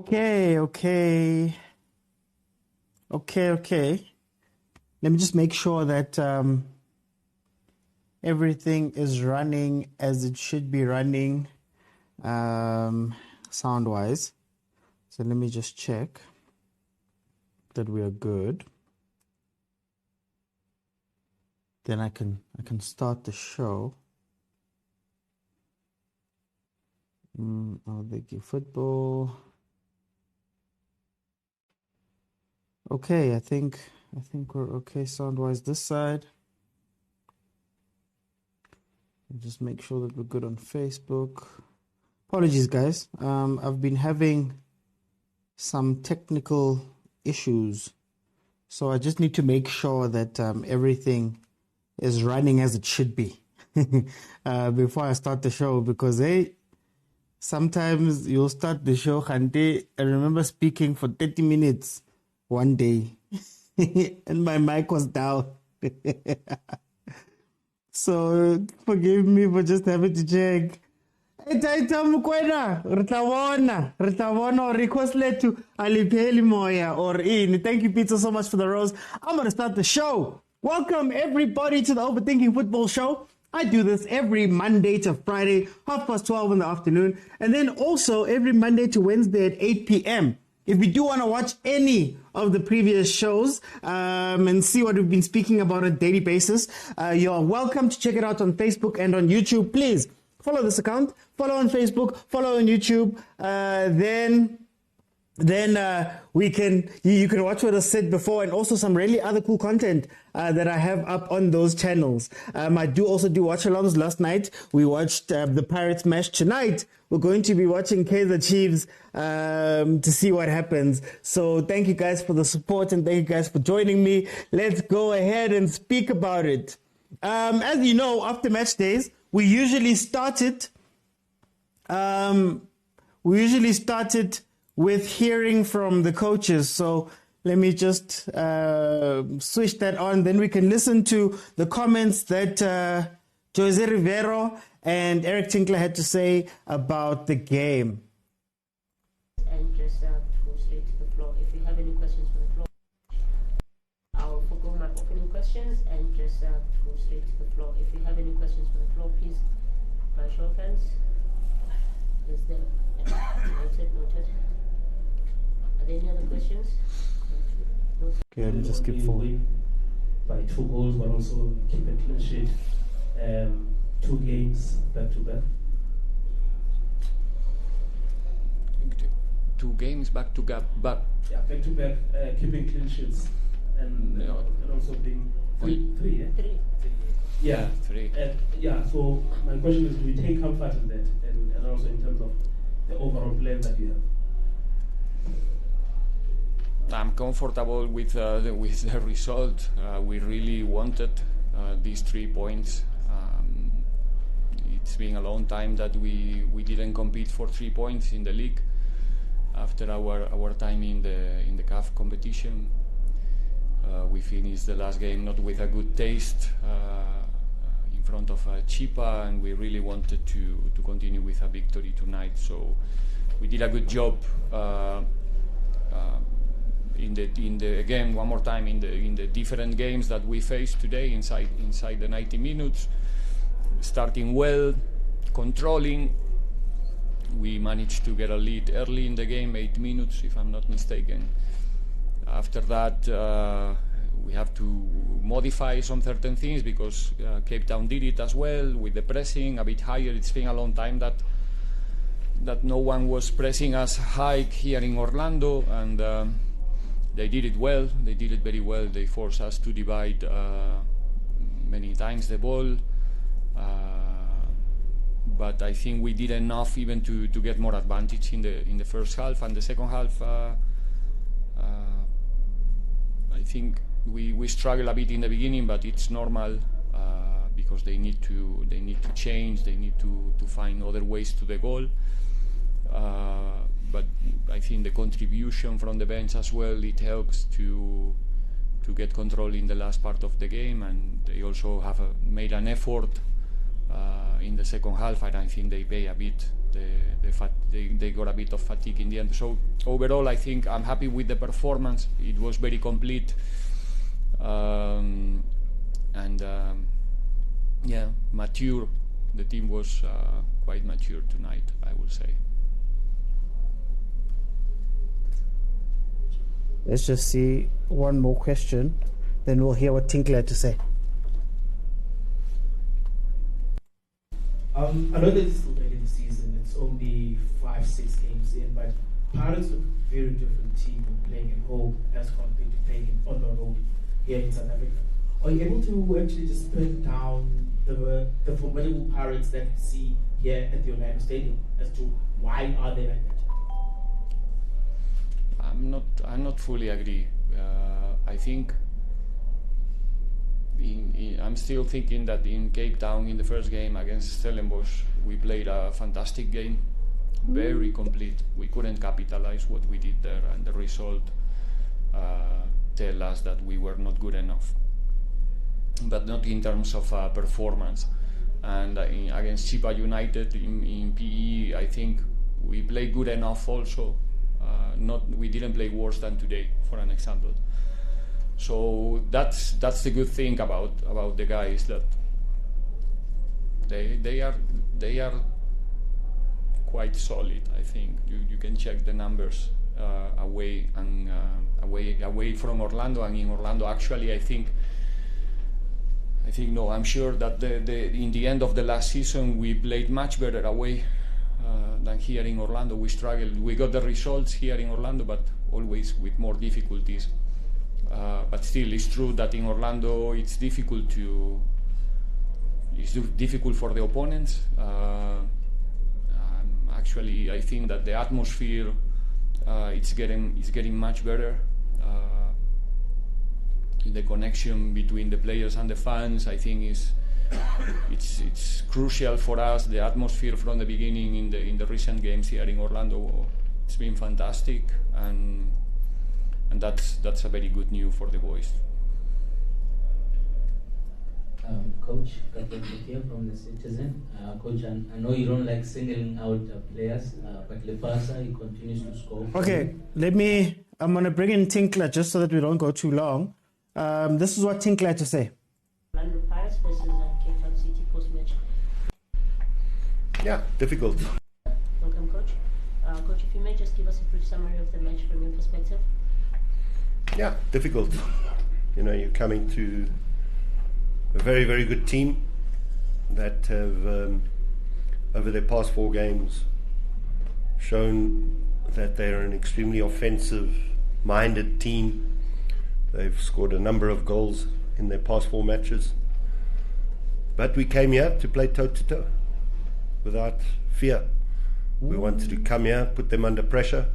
Okay. Let me just make sure that everything is running as it should be running, sound-wise. So let me just check that we are good. Then I can start the show. I'll make you football. Okay, I think we're okay sound-wise this side. Just make sure that we're good on Facebook. Apologies, guys. I've been having some technical issues, so I just need to make sure that everything is running as it should be before I start the show, because sometimes you'll start the show, Khante. I remember speaking for 30 minutes one day and my mic was down. So forgive me for just having to check. Mokwena, Ritavona, request letter to Alipeli Moya or in. Thank you, Pitso, so much for the rose. I'm going to start the show. Welcome, everybody, to the Overthinking Football Show. I do this every Monday to Friday, 12:30 in the afternoon, and then also every Monday to Wednesday at 8 p.m. If you do want to watch any of the previous shows and see what we've been speaking about on a daily basis, you're welcome to check it out on Facebook and on YouTube. Please follow this account, follow on Facebook, follow on YouTube. Then you can watch what I said before, and also some really other cool content that I have up on those channels. I do also do watch-alongs. Last night we watched the Pirates match. Tonight we're going to be watching Kaizer Chiefs to see what happens. So thank you guys for the support, and thank you guys for joining me. Let's go ahead and speak about it. As you know, after match days we usually start it with hearing from the coaches. So let me just switch that on. Then we can listen to the comments that Jose Rivero and Eric Tinkler had to say about the game. And just go straight to the floor. If you have any questions for the floor, I'll forgo my opening questions and just go straight to the floor. If you have any questions for the floor, please, by show of hands. Is there? Noted. Are there any other questions? Okay, let me just skip forward. By 2 goals, but also keep a clean sheet. 2 games back to back. 2 games back to back. Yeah, back to back, keeping clean sheets, and also being three. Yeah? 3. Yeah, 3. So my question is, do we take comfort in that, and also in terms of the overall plan that you have? I'm comfortable with the result. We really wanted these 3 points. It's been a long time that we didn't compete for 3 points in the league after our time in the CAF competition. We finished the last game not with a good taste in front of Chipa, and we really wanted to continue with a victory tonight. So we did a good job. In the again, one more time, in the different games that we faced today inside the 90 minutes, starting well, controlling. We managed to get a lead early in the game, 8 minutes if I'm not mistaken. After that we have to modify some certain things, because Cape Town did it as well with the pressing a bit higher. It's been a long time that no one was pressing as high here in Orlando, and they did it well. They did it very well. They forced us to divide many times the ball, but I think we did enough even to get more advantage in the first half. And the second half, I think we struggle a bit in the beginning, but it's normal because they need to change. They need to find other ways to the goal. But I think the contribution from the bench as well, it helps to get control in the last part of the game, and they also have made an effort in the second half, and I think they pay a bit. They got a bit of fatigue in the end. So overall, I think I'm happy with the performance. It was very complete, yeah, mature. The team was quite mature tonight, I will say. Let's just see one more question, then we'll hear what Tinkler had to say. I know that it's still early in the season. It's only 5-6 games in, but Pirates look a very different team when playing at home as compared to playing on the road here in South Africa. Are you able to actually just pin down the formidable Pirates that you see here at the Orlando Stadium as to why are they like that? I'm not fully agree. I think I'm still thinking that in Cape Town in the first game against Stellenbosch we played a fantastic game, very complete. We couldn't capitalize what we did there, and the result tell us that we were not good enough, but not in terms of performance. And against Chipa United in PE, I think we played good enough also. We didn't play worse than today, for an example. So that's the good thing about the guys, that they are quite solid. I think you can check the numbers away from Orlando, and in Orlando actually I think no, I'm sure that in the end of the last season we played much better away than here in Orlando. We struggled. We got the results here in Orlando, but always with more difficulties. But still, it's true that in Orlando it's difficult for the opponents. Actually, I think that the atmosphere it's getting much better. The connection between the players and the fans, I think, it's crucial for us. The atmosphere from the beginning in the recent games here in Orlando, it's been fantastic, and that's a very good news for the boys. Coach, Patrice here from the Citizen. Coach, I know you don't like singling out players, but Lepasa, he continues to score. Okay, I'm going to bring in Tinkler just so that we don't go too long. This is what Tinkler had to say. Orlando Pirates versus Cape Town City post-match. Yeah, difficult. Welcome, Coach. Coach, if you may just give us a brief summary of the match from your perspective. Yeah, difficult. You know, you're coming to a very, very good team that have, over their past 4 games, shown that they're an extremely offensive-minded team. They've scored a number of goals in their past 4 matches. But we came here to play toe-to-toe without fear. We wanted to come here, put them under pressure,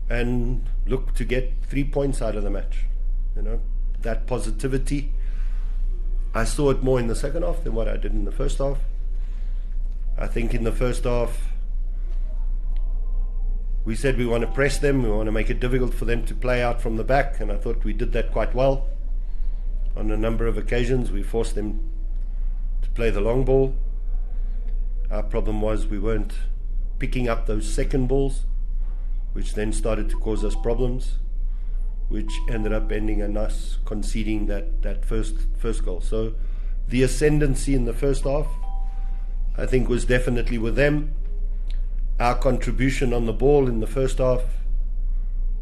and look to get 3 points out of the match. You know, that positivity, I saw it more in the second half than what I did in the first half. I think in the first half, we said we want to press them, we want to make it difficult for them to play out from the back, and I thought we did that quite well. On a number of occasions, we forced them to play the long ball. Our problem was we weren't picking up those second balls, which then started to cause us problems, which ended up ending in us conceding that first goal. So the ascendancy in the first half, I think, was definitely with them. Our contribution on the ball in the first half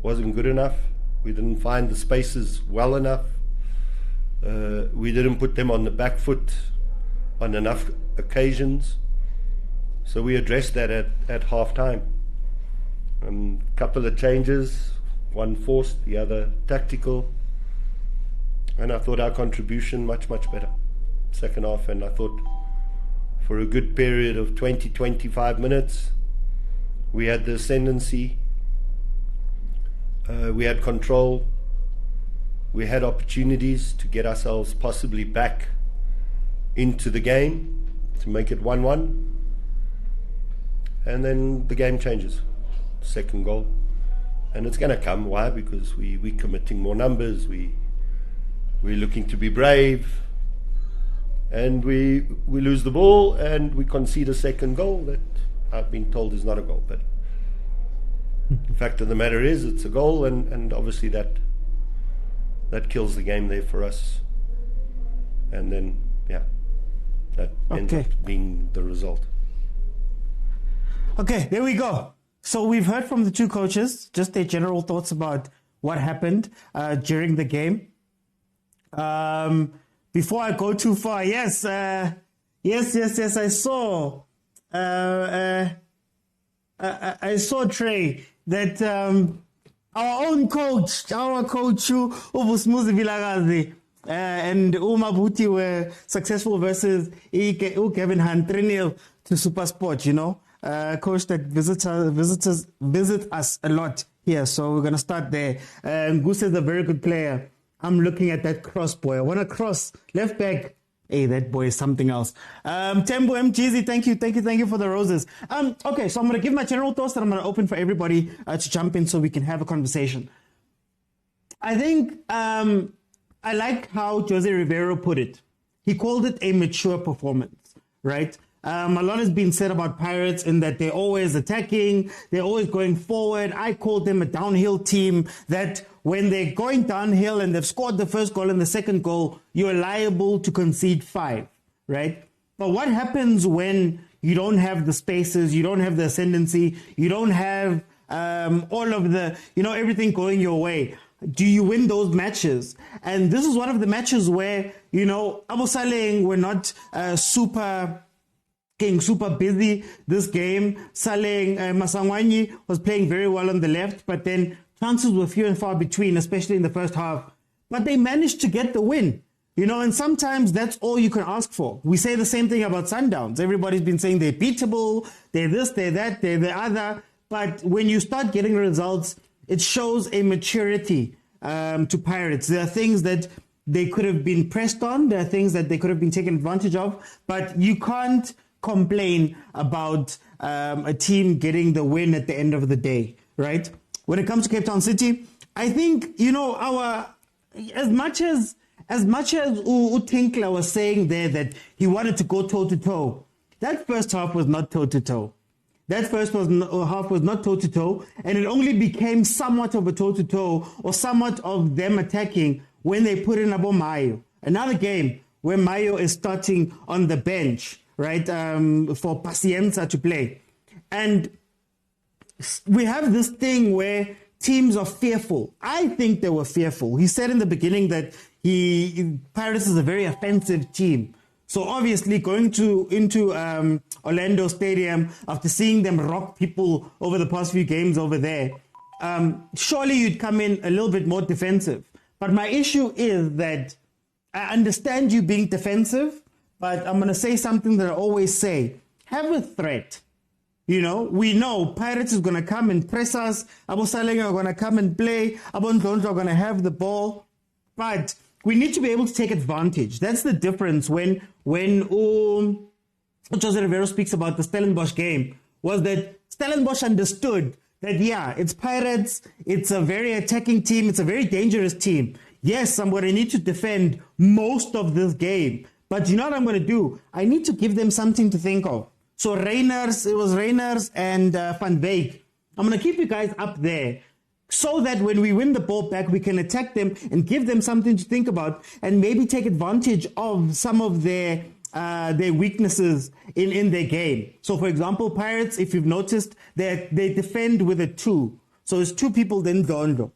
wasn't good enough. We didn't find the spaces well enough. We didn't put them on the back foot on enough occasions. So we addressed that at half time. A couple of changes, one forced, the other tactical. And I thought our contribution much, much better second half. And I thought for a good period of 20-25 minutes, we had the ascendancy, we had control, we had opportunities to get ourselves possibly back into the game, to make it 1-1. And then the game changes. Second goal. And it's going to come. Why? Because we're committing more numbers. We're looking to be brave. and we lose the ball and we concede a second goal that I've been told is not a goal. But the fact of the matter is, it's a goal, and obviously that kills the game there for us. And then, that ends up being the result. Okay, there we go. So we've heard from the two coaches, just their general thoughts about what happened during the game. Before I go too far, yes, I saw. I saw, Trey, that our own coach, Ubusmuzi Vilagazi, and Umabuti were successful versus Kevin Hunt 3-0 to SuperSport, you know. Coach that visit us a lot here, so we're going to start there. Goose is a very good player. I'm looking at that cross, boy. I want to cross left back. Hey, that boy is something else. Tembo MGZ, thank you for the roses. Okay, so I'm going to give my general thoughts and I'm going to open for everybody to jump in so we can have a conversation. I think I like how Jose Rivero put it. He called it a mature performance, right? A lot has been said about Pirates in that they're always attacking, they're always going forward. I called them a downhill team that when they're going downhill and they've scored the first goal and the second goal, you're liable to concede 5, right? But what happens when you don't have the spaces, you don't have the ascendancy, you don't have all of the, everything going your way? Do you win those matches? And this is one of the matches where, Abu Saleh were not super busy this game. Saleh Masangwanyi was playing very well on the left, but then chances were few and far between, especially in the first half. But they managed to get the win, and sometimes that's all you can ask for. We say the same thing about Sundowns. Everybody's been saying they're beatable, they're this, they're that, they're the other. But when you start getting results, it shows a maturity to Pirates. There are things that they could have been pressed on. There are things that they could have been taken advantage of. But you can't complain about a team getting the win at the end of the day, right? When it comes to Cape Town City, I think, our as much as Utinkla was saying there that he wanted to go toe-to-toe, that first half was not toe-to-toe. That first half was not toe-to-toe, and it only became somewhat of a toe-to-toe or somewhat of them attacking when they put in Abo Mayo. Another game where Mayo is starting on the bench, right, for Pacienza to play. And we have this thing where teams are fearful. I think they were fearful. He said in the beginning that Pirates is a very offensive team. So obviously going into Orlando Stadium after seeing them rock people over the past few games over there, surely you'd come in a little bit more defensive. But my issue is that I understand you being defensive, but I'm going to say something that I always say. Have a threat. We know Pirates is going to come and press us. Abu Saleh are going to come and play. Abu Ndlondlo are going to have the ball. But we need to be able to take advantage. That's the difference when Jose Rivero speaks about the Stellenbosch game, was that Stellenbosch understood that, it's Pirates. It's a very attacking team. It's a very dangerous team. Yes, I'm going to need to defend most of this game. But you know what I'm going to do? I need to give them something to think of. So Reiners and Van Beek. I'm going to keep you guys up there so that when we win the ball back, we can attack them and give them something to think about and maybe take advantage of some of their weaknesses in their game. So, for example, Pirates, if you've noticed, they defend with a 2. So it's 2 people, then Dondo.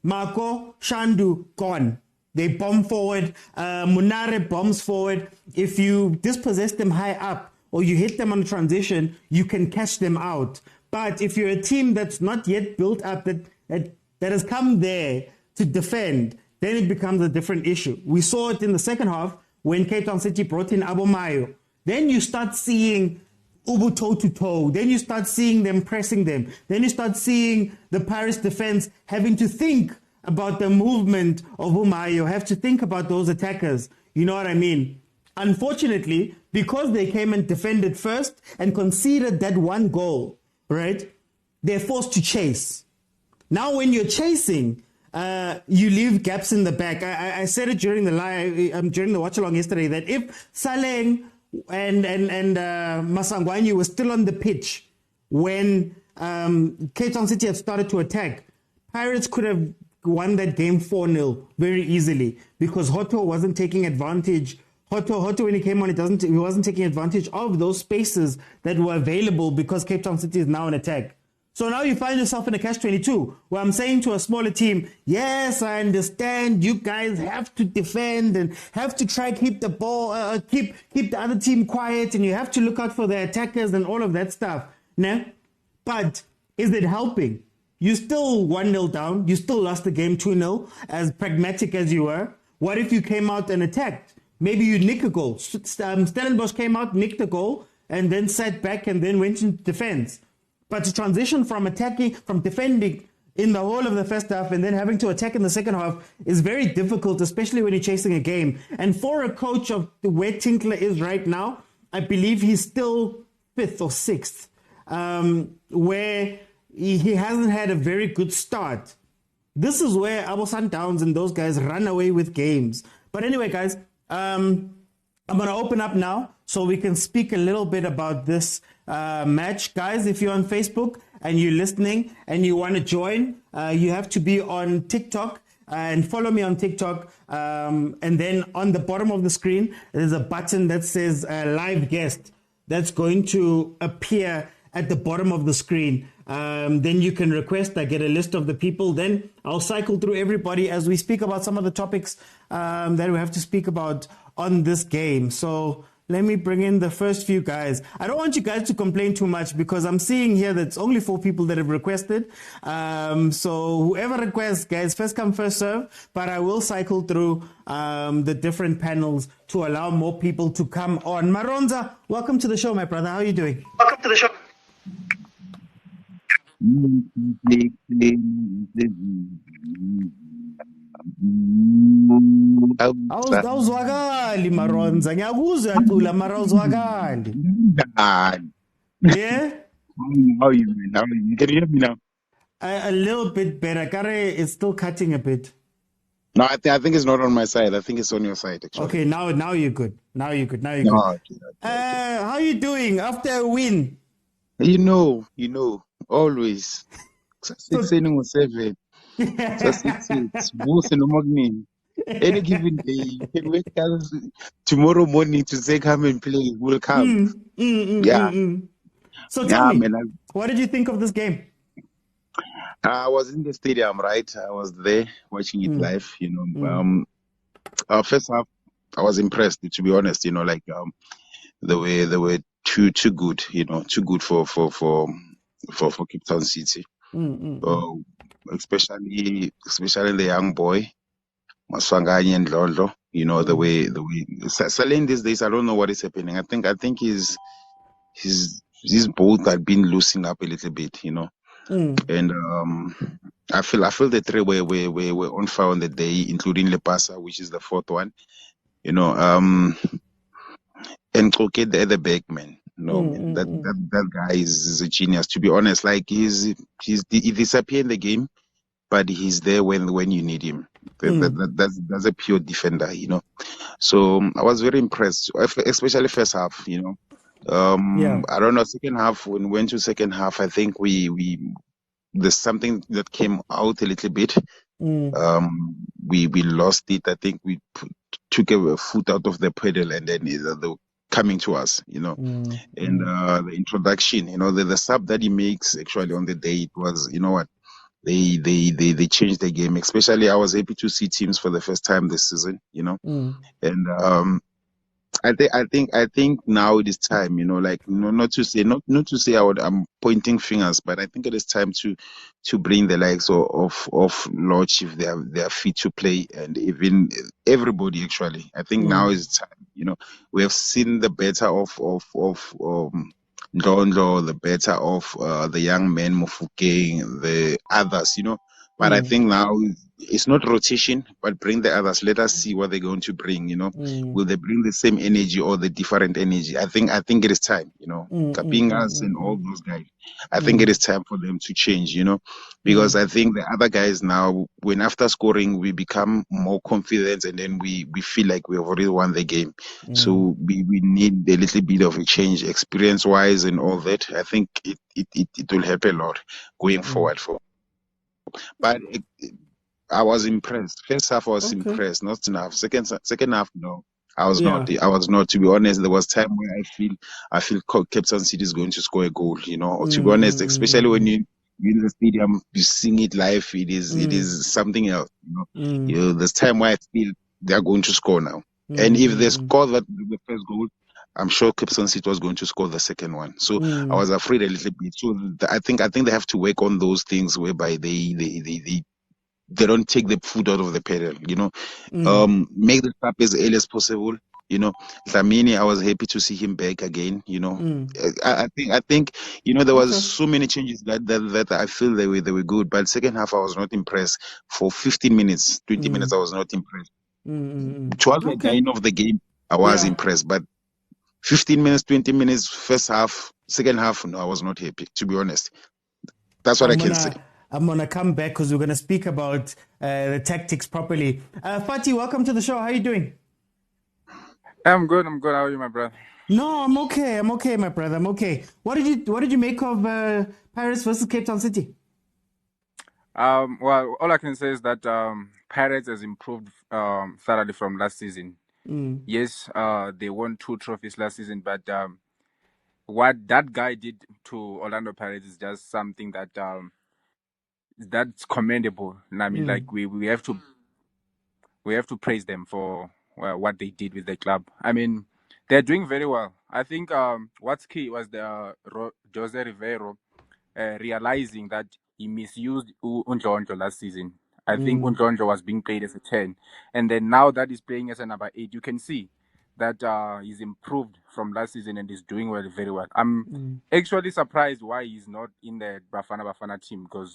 Marco, Shandu, gone. They bomb forward. Munare bombs forward. If you dispossess them high up, or you hit them on transition, you can catch them out. But if you're a team that's not yet built up, that has come there to defend, then it becomes a different issue. We saw it in the second half when Cape Town City brought in Abo Mayo. Then you start seeing Ubu toe-to-toe. Then you start seeing them pressing them. Then you start seeing the Paris defense having to think about the movement of Umayo, have to think about those attackers. You know what I mean? Unfortunately, because they came and defended first and conceded that one goal, right, they're forced to chase. Now when you're chasing, you leave gaps in the back. I said it during the live, during the watch along yesterday, that if Saleng and Masangwanyi were still on the pitch when Cape Town City had started to attack, Pirates could have won that game 4-0 very easily, because Hotto wasn't taking advantage. Hotto, when he came on, he wasn't taking advantage of those spaces that were available because Cape Town City is now in attack. So now you find yourself in a catch-22 where I'm saying to a smaller team, yes, I understand you guys have to defend and have to try keep the ball, keep the other team quiet, and you have to look out for the attackers and all of that stuff. Nah? But is it helping? You still 1-0 down. You still lost the game 2-0, as pragmatic as you were. What if you came out and attacked? Maybe you nick a goal. Stellenbosch came out, nicked a goal, and then sat back and then went into defense. But to transition from defending in the whole of the first half and then having to attack in the second half is very difficult, especially when you're chasing a game. And for a coach of where Tinkler is right now, I believe he's still 5th or 6th, where he hasn't had a very good start. This is where Abo Sundowns and those guys run away with games. But anyway, guys, I'm going to open up now so we can speak a little bit about this match. Guys, if you're on Facebook and you're listening and you want to join, you have to be on TikTok and follow me on TikTok. And then on the bottom of the screen, there's a button that says live guest. That's going to appear at the bottom of the screen. Then you can request. I get a list of the people. Then I'll cycle through everybody as we speak about some of the topics that we have to speak about on this game. So let me bring in the first few guys. I don't want you guys to complain too much because I'm seeing here that it's only 4 people that have requested. So whoever requests, guys, first come, first serve. But I will cycle through the different panels to allow more people to come on. Maronza, welcome to the show, my brother. How are you doing? Welcome to the show. Awuzwakali Maronza, ngiyakuzwa yacula mara awuzwakali. Yeah? How are you, man? How are you? Can you hear me now? A little bit better. Kare is still cutting a bit. No, I think it's not on my side. I think it's on your side, actually. Okay, now you're good. Now you're good. Okay. How are you doing after a win? You know, always. 6-7. Any given day, you can wake up tomorrow morning to say come and play. We'll come. So tell me, what did you think of this game? I was in the stadium, right? I was there watching it live. First half, I was impressed. To be honest, they were too good. Too good for Cape Town City. Especially the young boy, Maswanganye and Lolo. The way Saleng these days, I don't know what is happening. I think his boat had been loosening up a little bit, and I feel the 3 were on fire on the day, including Lepasa, which is the 4th one, and Koke the back, man. That guy is a genius. To be honest, like he disappeared in the game, but he's there when you need him. That's a pure defender, So I was very impressed, especially first half, I don't know, second half, when we went to second half, I think there's something that came out a little bit. We lost it. I think we took a foot out of the pedal, and then they were coming to us, and the introduction, the sub that he makes actually on the day, it was, they changed the game. Especially, I was happy to see teams for the first time this season, and I think now it is time, not to say I'm pointing fingers, but I think it is time to bring the likes of Lord Chief. They are fit to play, and even everybody actually. I think now is time. We have seen the better of Ndondo, the better of the young men, Mofokeng, the others. But I think now it's not rotation, but bring the others. Let us see what they're going to bring. Will they bring the same energy or the different energy? I think it is time. Kapingas and all those guys. I think it is time for them to change. Because I think the other guys now, when after scoring, we become more confident, and then we feel like we have already won the game. So we need a little bit of a change, experience wise, and all that. I think it will help a lot going forward for. But I was impressed. First half I was impressed, not enough. Second half, no, I was not. I was not. To be honest, there was time where I feel Captain City is going to score a goal. To be honest, especially when you in the stadium, you sing it live. It is something else. There's time where I feel they are going to score now. And if they score the first goal, I'm sure Captain City was going to score the second one. So I was afraid a little bit. So I think they have to work on those things whereby they don't take the foot out of the pedal. Make the start as early as possible. Dlamini, I was happy to see him back again. I think there was so many changes that I feel they were good. But second half I was not impressed. For 15 minutes, 20 minutes, I was not impressed. Towards the end of the game, I was impressed, but 15 minutes, 20 minutes, first half, second half, no, I was not happy, to be honest. That's what I can say. I'm going to come back because we're going to speak about the tactics properly. Fati, welcome to the show. How are you doing? I'm good. How are you, my brother? No, I'm okay, my brother. I'm okay. What did you make of Pirates versus Cape Town City? Well, all I can say is that Pirates has improved thoroughly from last season. Yes, they won 2 trophies last season, but what that guy did to Orlando Pirates is just something that that's commendable. And I mean, like we have to praise them for what they did with the club. I mean, they're doing very well. I think what's key was the Jose Rivero realizing that he misused Unjonjo last season. I think Unjonjo was being played as a 10. And then now that he's playing as a number 8, you can see that he's improved from last season and is doing very well. I'm actually surprised why he's not in the Bafana team, because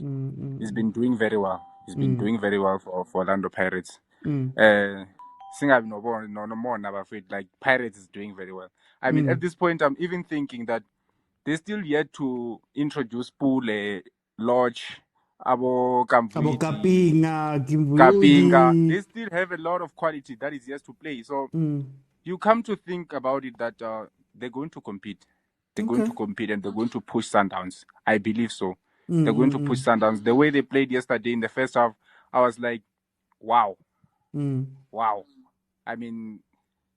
he's been doing very well. He's been doing very well for Orlando Pirates. No more never afraid. Like Pirates is doing very well. I mean, at this point, I'm even thinking that they're still yet to introduce Pule, Lodge, Abo Kapinga. They still have a lot of quality that is yet to play. So you come to think about it that they're going to compete. They're going to compete and they're going to push Sundowns. I believe so. They're going to push Sundowns. The way they played yesterday in the first half, I was like, wow. Wow. I mean,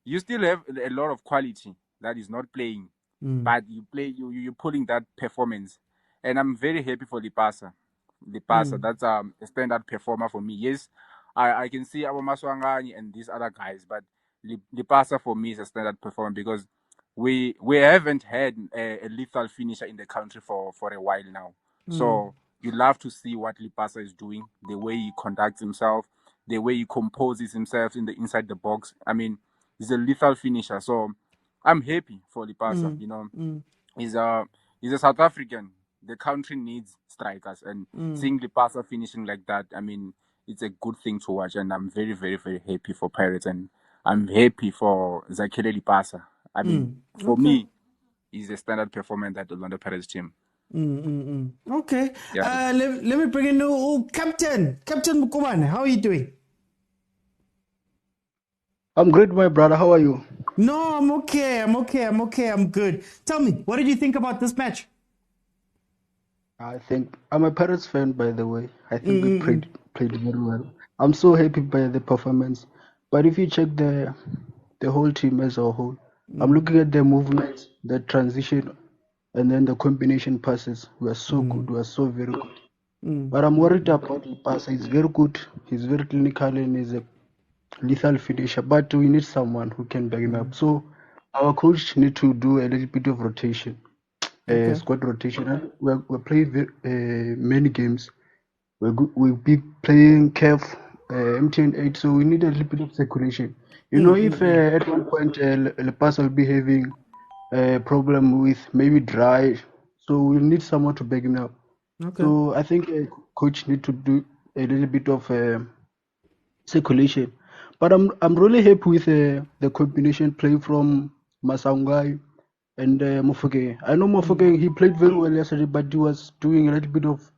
you still have a lot of quality that is not playing, but you're pulling that performance. And I'm very happy for Lipasa. That's a standard performer for me. Yes, I can see Abo Maswangani and these other guys, but Lipasa for me is a standard performer because we haven't had a lethal finisher in the country for a while now. So you love to see what Lipasa is doing, the way he conducts himself, the way he composes himself inside the box. I mean, he's a lethal finisher. So I'm happy for Lipasa. He's a South African. The country needs strikers, and seeing Lipasa finishing like that, I mean, it's a good thing to watch. And I'm very, very, very happy for Pirates, and I'm happy for Zakele Lipasa. I mean, for me, he's a standard performer in that Orlando Pirates team. Okay. Yeah. Let me bring in Captain Mosimane. How are you doing? I'm great, my brother. How are you? No, I'm okay. I'm good. Tell me, what did you think about this match? I think I'm a Pirates fan, by the way. I think we played very well. I'm so happy by the performance. But if you check the whole team as a whole, I'm looking at the movements, the transition, and then the combination passes were so good, were so very good. But I'm worried about the passer. He's very good. He's very clinical and he's a lethal finisher. But we need someone who can back him up. So our coach need to do a little bit of rotation, squad rotation. And we're playing many games. We'll be playing CAF, MTN 8. So we need a little bit of circulation. If at one point the passer will be having a problem with maybe dry, so we'll need someone to back him up. So I think coach need to a little bit of circulation. But I'm really happy with the combination play from Masangai and Mofokeng. I know Mofokeng, he played very well yesterday, but he was doing a little bit of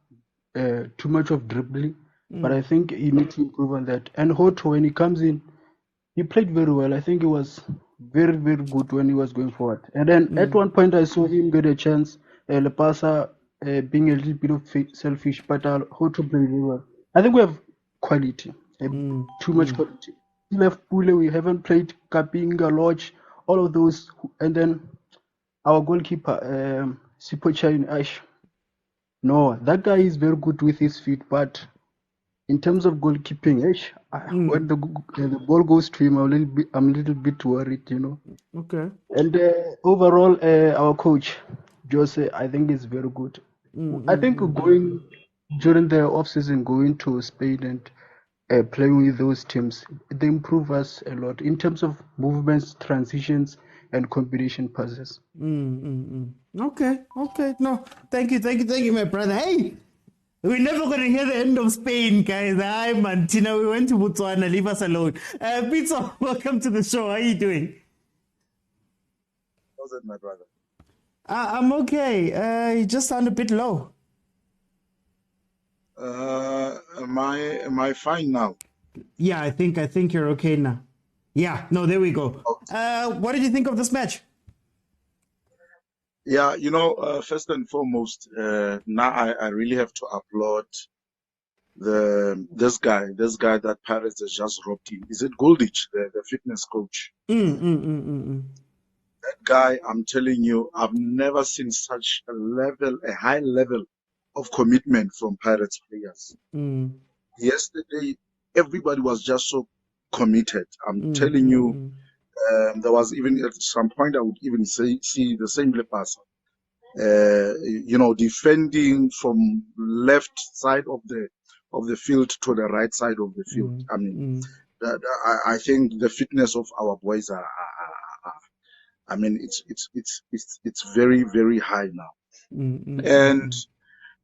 too much of dribbling. But I think he needs to improve on that. And Hoto, when he comes in, he played very well. I think he was very, very good when he was going forward. And then at one point, I saw him get a chance. Lepasa being a little bit of selfish, but Hoto played very well. I think we have quality, too much quality. We left Pule, we haven't played Kapinga, Lodge, all of those. And then our goalkeeper, Sipochain Ash. No, that guy is very good with his feet, but in terms of goalkeeping, when the ball goes to him, I'm a little bit worried, you know. Okay. And overall, our coach, Jose, I think is very good. I think going during the off-season, going to Spain and playing with those teams, they improve us a lot in terms of movements, transitions, and combination passes. Okay. No, thank you, my brother. Hey, we're never going to hear the end of Spain, guys. Hi, Mantina. We went to Botswana. Leave us alone. Pitso, welcome to the show. How are you doing? How's it, my brother? I'm okay. You just sound a bit low. Am I fine now? Yeah, I think you're okay now. Yeah, no, there we go. Okay. What did you think of this match? Yeah, first and foremost, now I really have to applaud this guy that Paris has just robbed him. Is it Goldich, the fitness coach? That guy, I'm telling you, I've never seen such a high level of commitment from Pirates players. Yesterday, everybody was just so committed. I'm telling you, there was even at some point I would even see the same Lepasa, defending from left side of the field to the right side of the field. I mean, I think the fitness of our boys I mean, it's very, very high now. And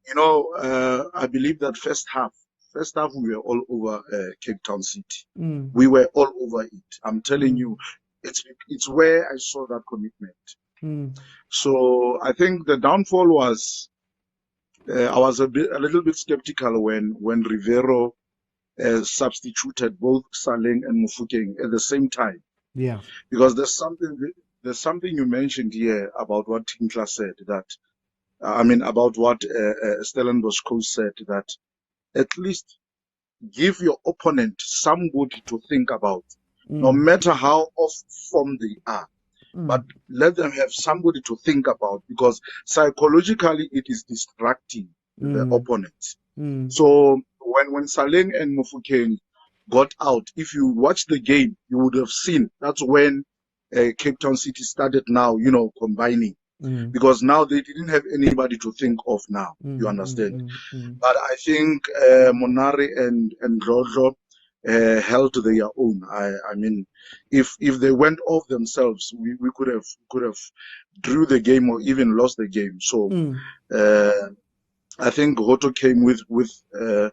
I believe that first half we were all over Cape Town City. We were all over it. I'm telling you, it's where I saw that commitment. So I think the downfall was I was a little bit skeptical when Rivero substituted both Saleng and Mofokeng at the same time. Yeah. Because there's something you mentioned here about what Tinkla said, that about what Stellenbosch coach said, that at least give your opponent somebody to think about, no matter how off form they are. But let them have somebody to think about, because psychologically it is distracting the opponents. So when Saleng and Mofokeng got out, if you watch the game, you would have seen that's when Cape Town City started now, combining. Because now they didn't have anybody to think of now. You understand? But I think Monare and Rodro held their own. I mean, if they went off themselves, we could have drew the game or even lost the game. So I think Hoto came with a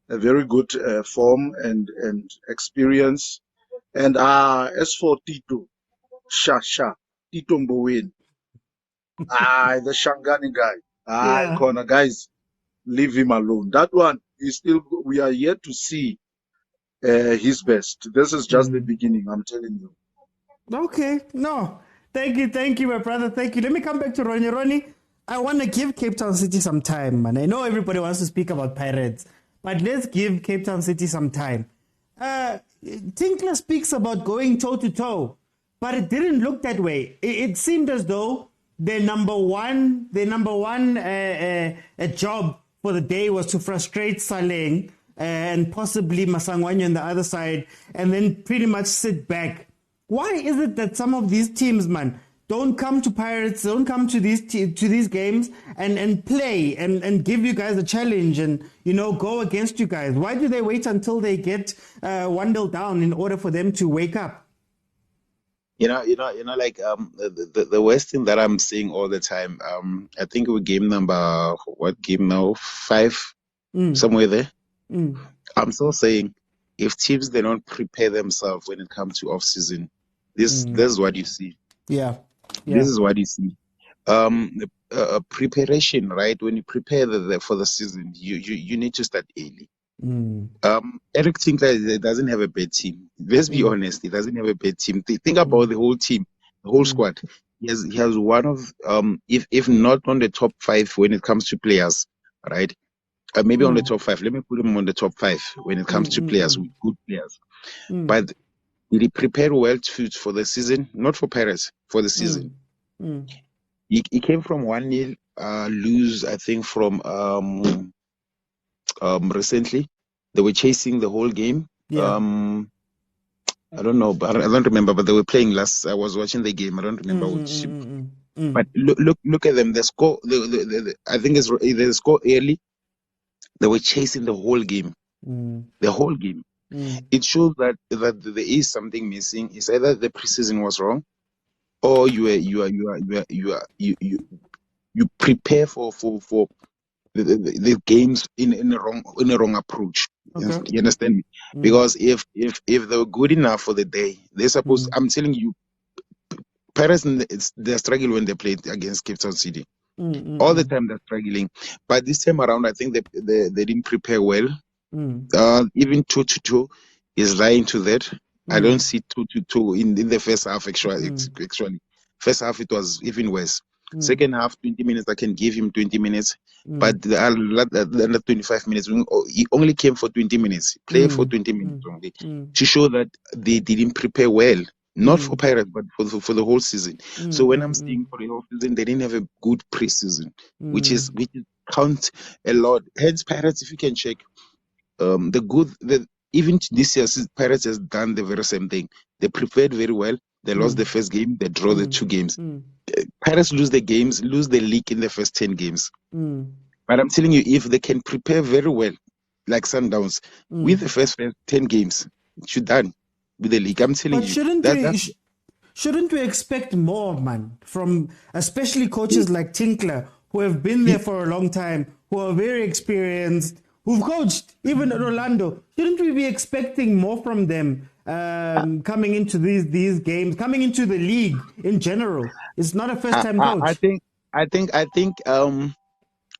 very good form and experience. And as for Tito, Tito Mboweni, the Shangani guy, corner guys, leave him alone. That one is still, we are yet to see his best. This is just the beginning, I'm telling you. Okay, no. Thank you, my brother. Thank you. Let me come back to Ronnie. Ronnie, I want to give Cape Town City some time, man. I know everybody wants to speak about Pirates, but let's give Cape Town City some time. Tinkler speaks about going toe-to-toe, but it didn't look that way. It seemed as though their number one job for the day was to frustrate Saleng and possibly Masangwanya on the other side, and then pretty much sit back. Why is it that some of these teams, man, don't come to Pirates, don't come to these games and play and give you guys a challenge and, go against you guys? Why do they wait until they get 1-0 down in order for them to wake up? The worst thing that I'm seeing all the time, I think we're game number 5, somewhere there. I'm still saying, if teams they don't prepare themselves when it comes to off season, this is what you see. Yeah. This is what you see. Preparation, right? When you prepare for the season, you need to start early. Eric Tinkler doesn't have a bad team. Let's be honest, he doesn't have a bad team. Think about the whole team, the whole squad. He has one of if not on the top 5 when it comes to players, right? Maybe on the top 5. Let me put him on the top 5 when it comes to players, with good players. But did he prepare well for the season? Not for Paris, for the season. He came from 1-0 lose, I think, from recently. They were chasing the whole game. Yeah. I don't know, but I don't remember. But they were playing last. I was watching the game. I don't remember which. But look at them. The score. I think it's the score early. They were chasing the whole game. The whole game. It shows that there is something missing. It's either the preseason was wrong, or you prepare for the games in a wrong approach. Okay. You understand me? Because if they're good enough for the day, they're supposed. I'm telling you, Paris they struggle when they play against Cape Town City. All the time they're struggling, but this time around, I think they didn't prepare well. Even 2-2 is lying to that. I don't see 2-2 in the first half. Actually, first half it was even worse. Second half, 20 minutes. I can give him 20 minutes, but the 25 minutes, he only came for 20 minutes. Play for 20 minutes only to show that they didn't prepare well. Not for Pirates, but for the whole season. So when I'm saying for the whole season, they didn't have a good preseason, which counts a lot. Hence, Pirates, if you can check, even this year, Pirates has done the very same thing. They prepared very well. They lost the first game. They draw the 2 games. Pirates lose the league in the first 10 games. But I'm telling you, if they can prepare very well, like Sundowns, with the first 10 games, should done with the league. I'm telling you. Shouldn't we expect more, man, from especially coaches like Tinkler, who have been there for a long time, who are very experienced, who've coached even at Orlando? Shouldn't we be expecting more from them coming into these games, coming into the league in general? It's not a first-time coach. I think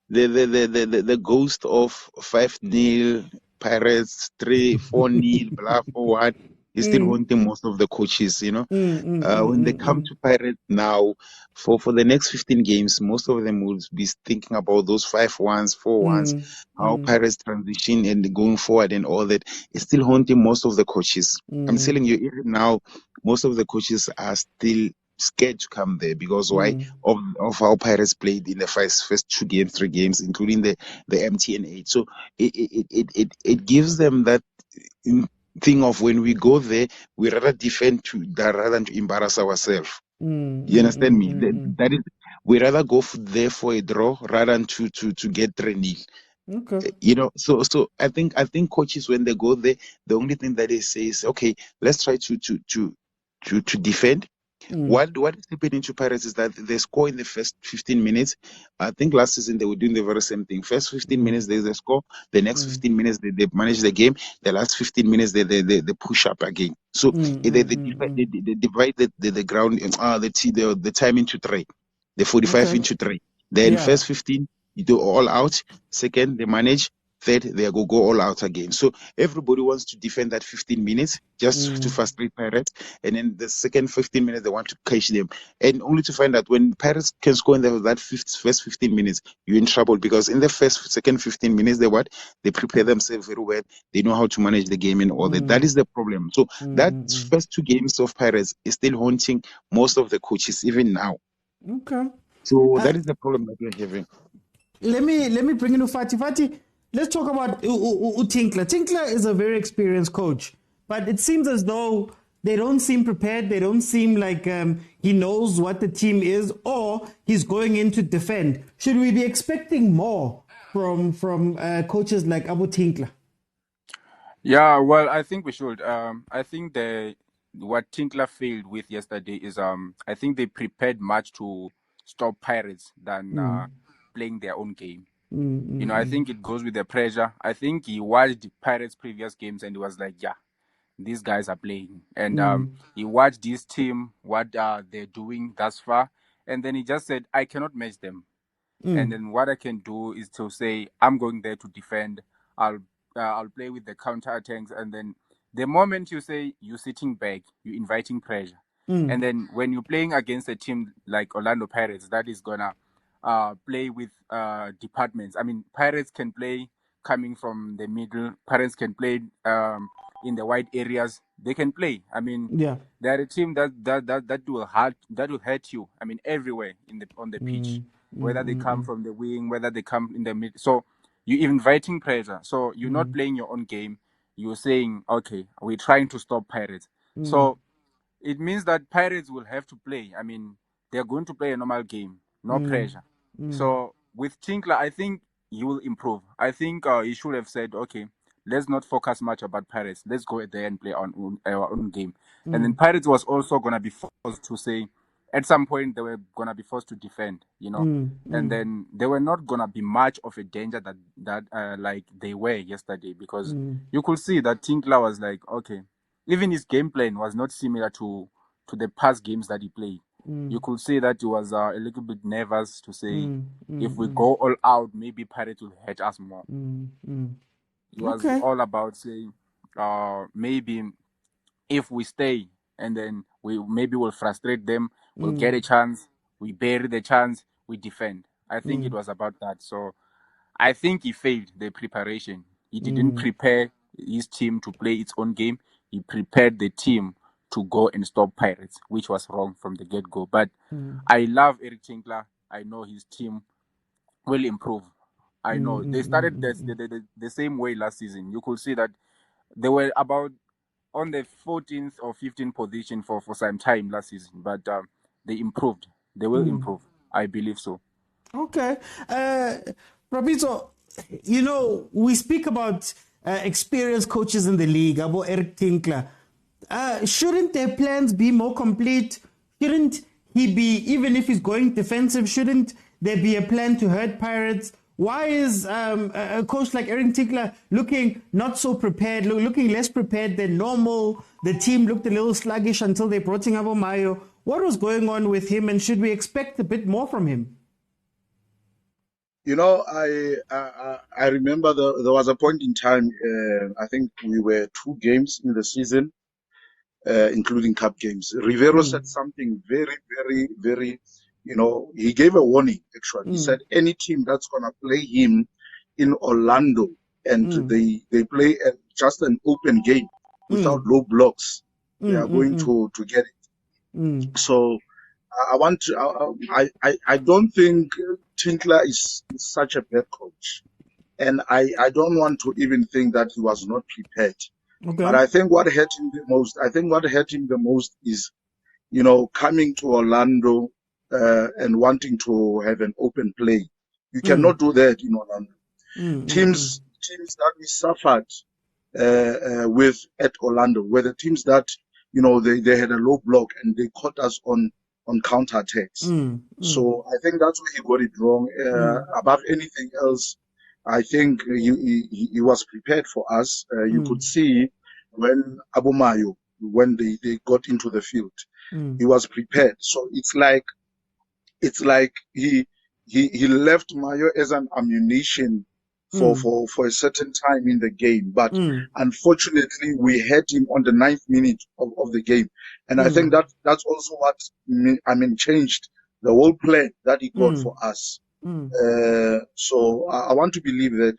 the ghost of 5-0 Pirates, 3-4-0 blah 4-1 is still haunting most of the coaches, when they come to Pirates now for the next 15 games, most of them will be thinking about those 5-1s, 4-1s, how Pirates transition and going forward and all that. It's still haunting most of the coaches. I'm telling you, even now, most of the coaches are still scared to come there because why? Of how Pirates played in the first 2 games, 3 games, including the MTN 8. So it gives them that thing of when we go there, we rather defend rather than to embarrass ourselves. You understand me? That is, we rather go there for a draw rather than to get 3-0. Okay. So I think coaches, when they go there, the only thing that they say is, okay, let's try to defend. What is happening to Pirates is that they score in the first 15 minutes. I think last season they were doing the very same thing. First 15 minutes they score. The next 15 minutes they manage the game. The last 15 minutes they push up again. So they divide the ground, the time into 3, the 45 into 3. Then first 15 you do all out. Second they manage. Third, they go all out again. So everybody wants to defend that 15 minutes just to frustrate Pirates. And then the second 15 minutes, they want to catch them. And only to find out when Pirates can score in that first 15 minutes, you're in trouble because in the second 15 minutes, they prepare themselves very well. They know how to manage the game and all that. That is the problem. So that first 2 games of Pirates is still haunting most of the coaches even now. Okay. So that is the problem that we're having. Let me bring in Fati. Let's talk about Tinkler. Tinkler is a very experienced coach, but it seems as though they don't seem prepared. They don't seem like he knows what the team is, or he's going in to defend. Should we be expecting more from coaches like Abu Tinkler? Yeah, well, I think we should. I think what Tinkler failed with yesterday is I think they prepared much to stop Pirates than playing their own game. You know, I think it goes with the pressure. I think he watched Pirates' previous games and he was like, yeah, these guys are playing. And he watched this team, what they're doing thus far. And then he just said, I cannot match them. And then what I can do is to say, I'm going there to defend. I'll play with the counter attacks. And then the moment you say you're sitting back, you're inviting pressure. And then when you're playing against a team like Orlando Pirates, that is gonna play with departments. I mean, Pirates can play coming from the middle. Pirates can play in the wide areas. They can play. I mean, they're a team that will hurt you. I mean, everywhere on the pitch, whether they come from the wing, whether they come in the mid. So you're inviting pressure. So you're not playing your own game. You're saying, okay, we're trying to stop Pirates. So it means that Pirates will have to play. I mean, they're going to play a normal game, no pressure. So with Tinkler, I think he will improve. I think he should have said, okay, let's not focus much about Pirates. Let's go there and play our own game. And then Pirates was also going to be forced to say, at some point, they were going to be forced to defend, you know. And then they were not going to be much of a danger that like they were yesterday, because you could see that Tinkler was like, okay, even his game plan was not similar to the past games that he played. You could say that he was a little bit nervous to say, if we go all out, maybe Pirates will hurt us more. It was all about saying, maybe if we stay and then we'll frustrate them, we'll get a chance, we bury the chance, we defend. I think it was about that. So I think he failed the preparation. He didn't prepare his team to play its own game. He prepared the team to go and stop Pirates, which was wrong from the get-go. But I love Eric Tinkler. I know his team will improve. I know they started the same way last season. You could see that they were about on the 14th or 15th position for some time last season. But they improved. They will improve. I believe so. Okay. Rapito, you know, we speak about experienced coaches in the league, about Eric Tinkler. Shouldn't their plans be more complete? Shouldn't he be, even if he's going defensive, shouldn't there be a plan to hurt Pirates? Why is a coach like Eric Tinkler looking not so prepared, looking less prepared than normal? The team looked a little sluggish until they brought in Mayo. What was going on with him, and should we expect a bit more from him? You know, I remember there was a point in time, I think we were 2 games in the season, including cup games. Rivero said something very, very, very, you know, he gave a warning, actually. He said any team that's going to play him in Orlando and they play just an open game without low blocks, they are going to get it. So I don't think Tinkler is such a bad coach. And I don't want to even think that he was not prepared. Okay. But I think what hurt him the most is, you know, coming to Orlando and wanting to have an open play. You cannot do that in Orlando. Teams that we suffered with at Orlando were the teams that, you know, they had a low block and they caught us on counterattacks. So I think that's where he got it wrong. Above anything else, I think he was prepared for us. You could see when Mayo, when they got into the field, he was prepared. So it's like he left Mayo as an ammunition for a certain time in the game. But unfortunately, we had him on the 9th minute of the game. And I think that's also what, changed the whole plan that he got for us. So I want to believe that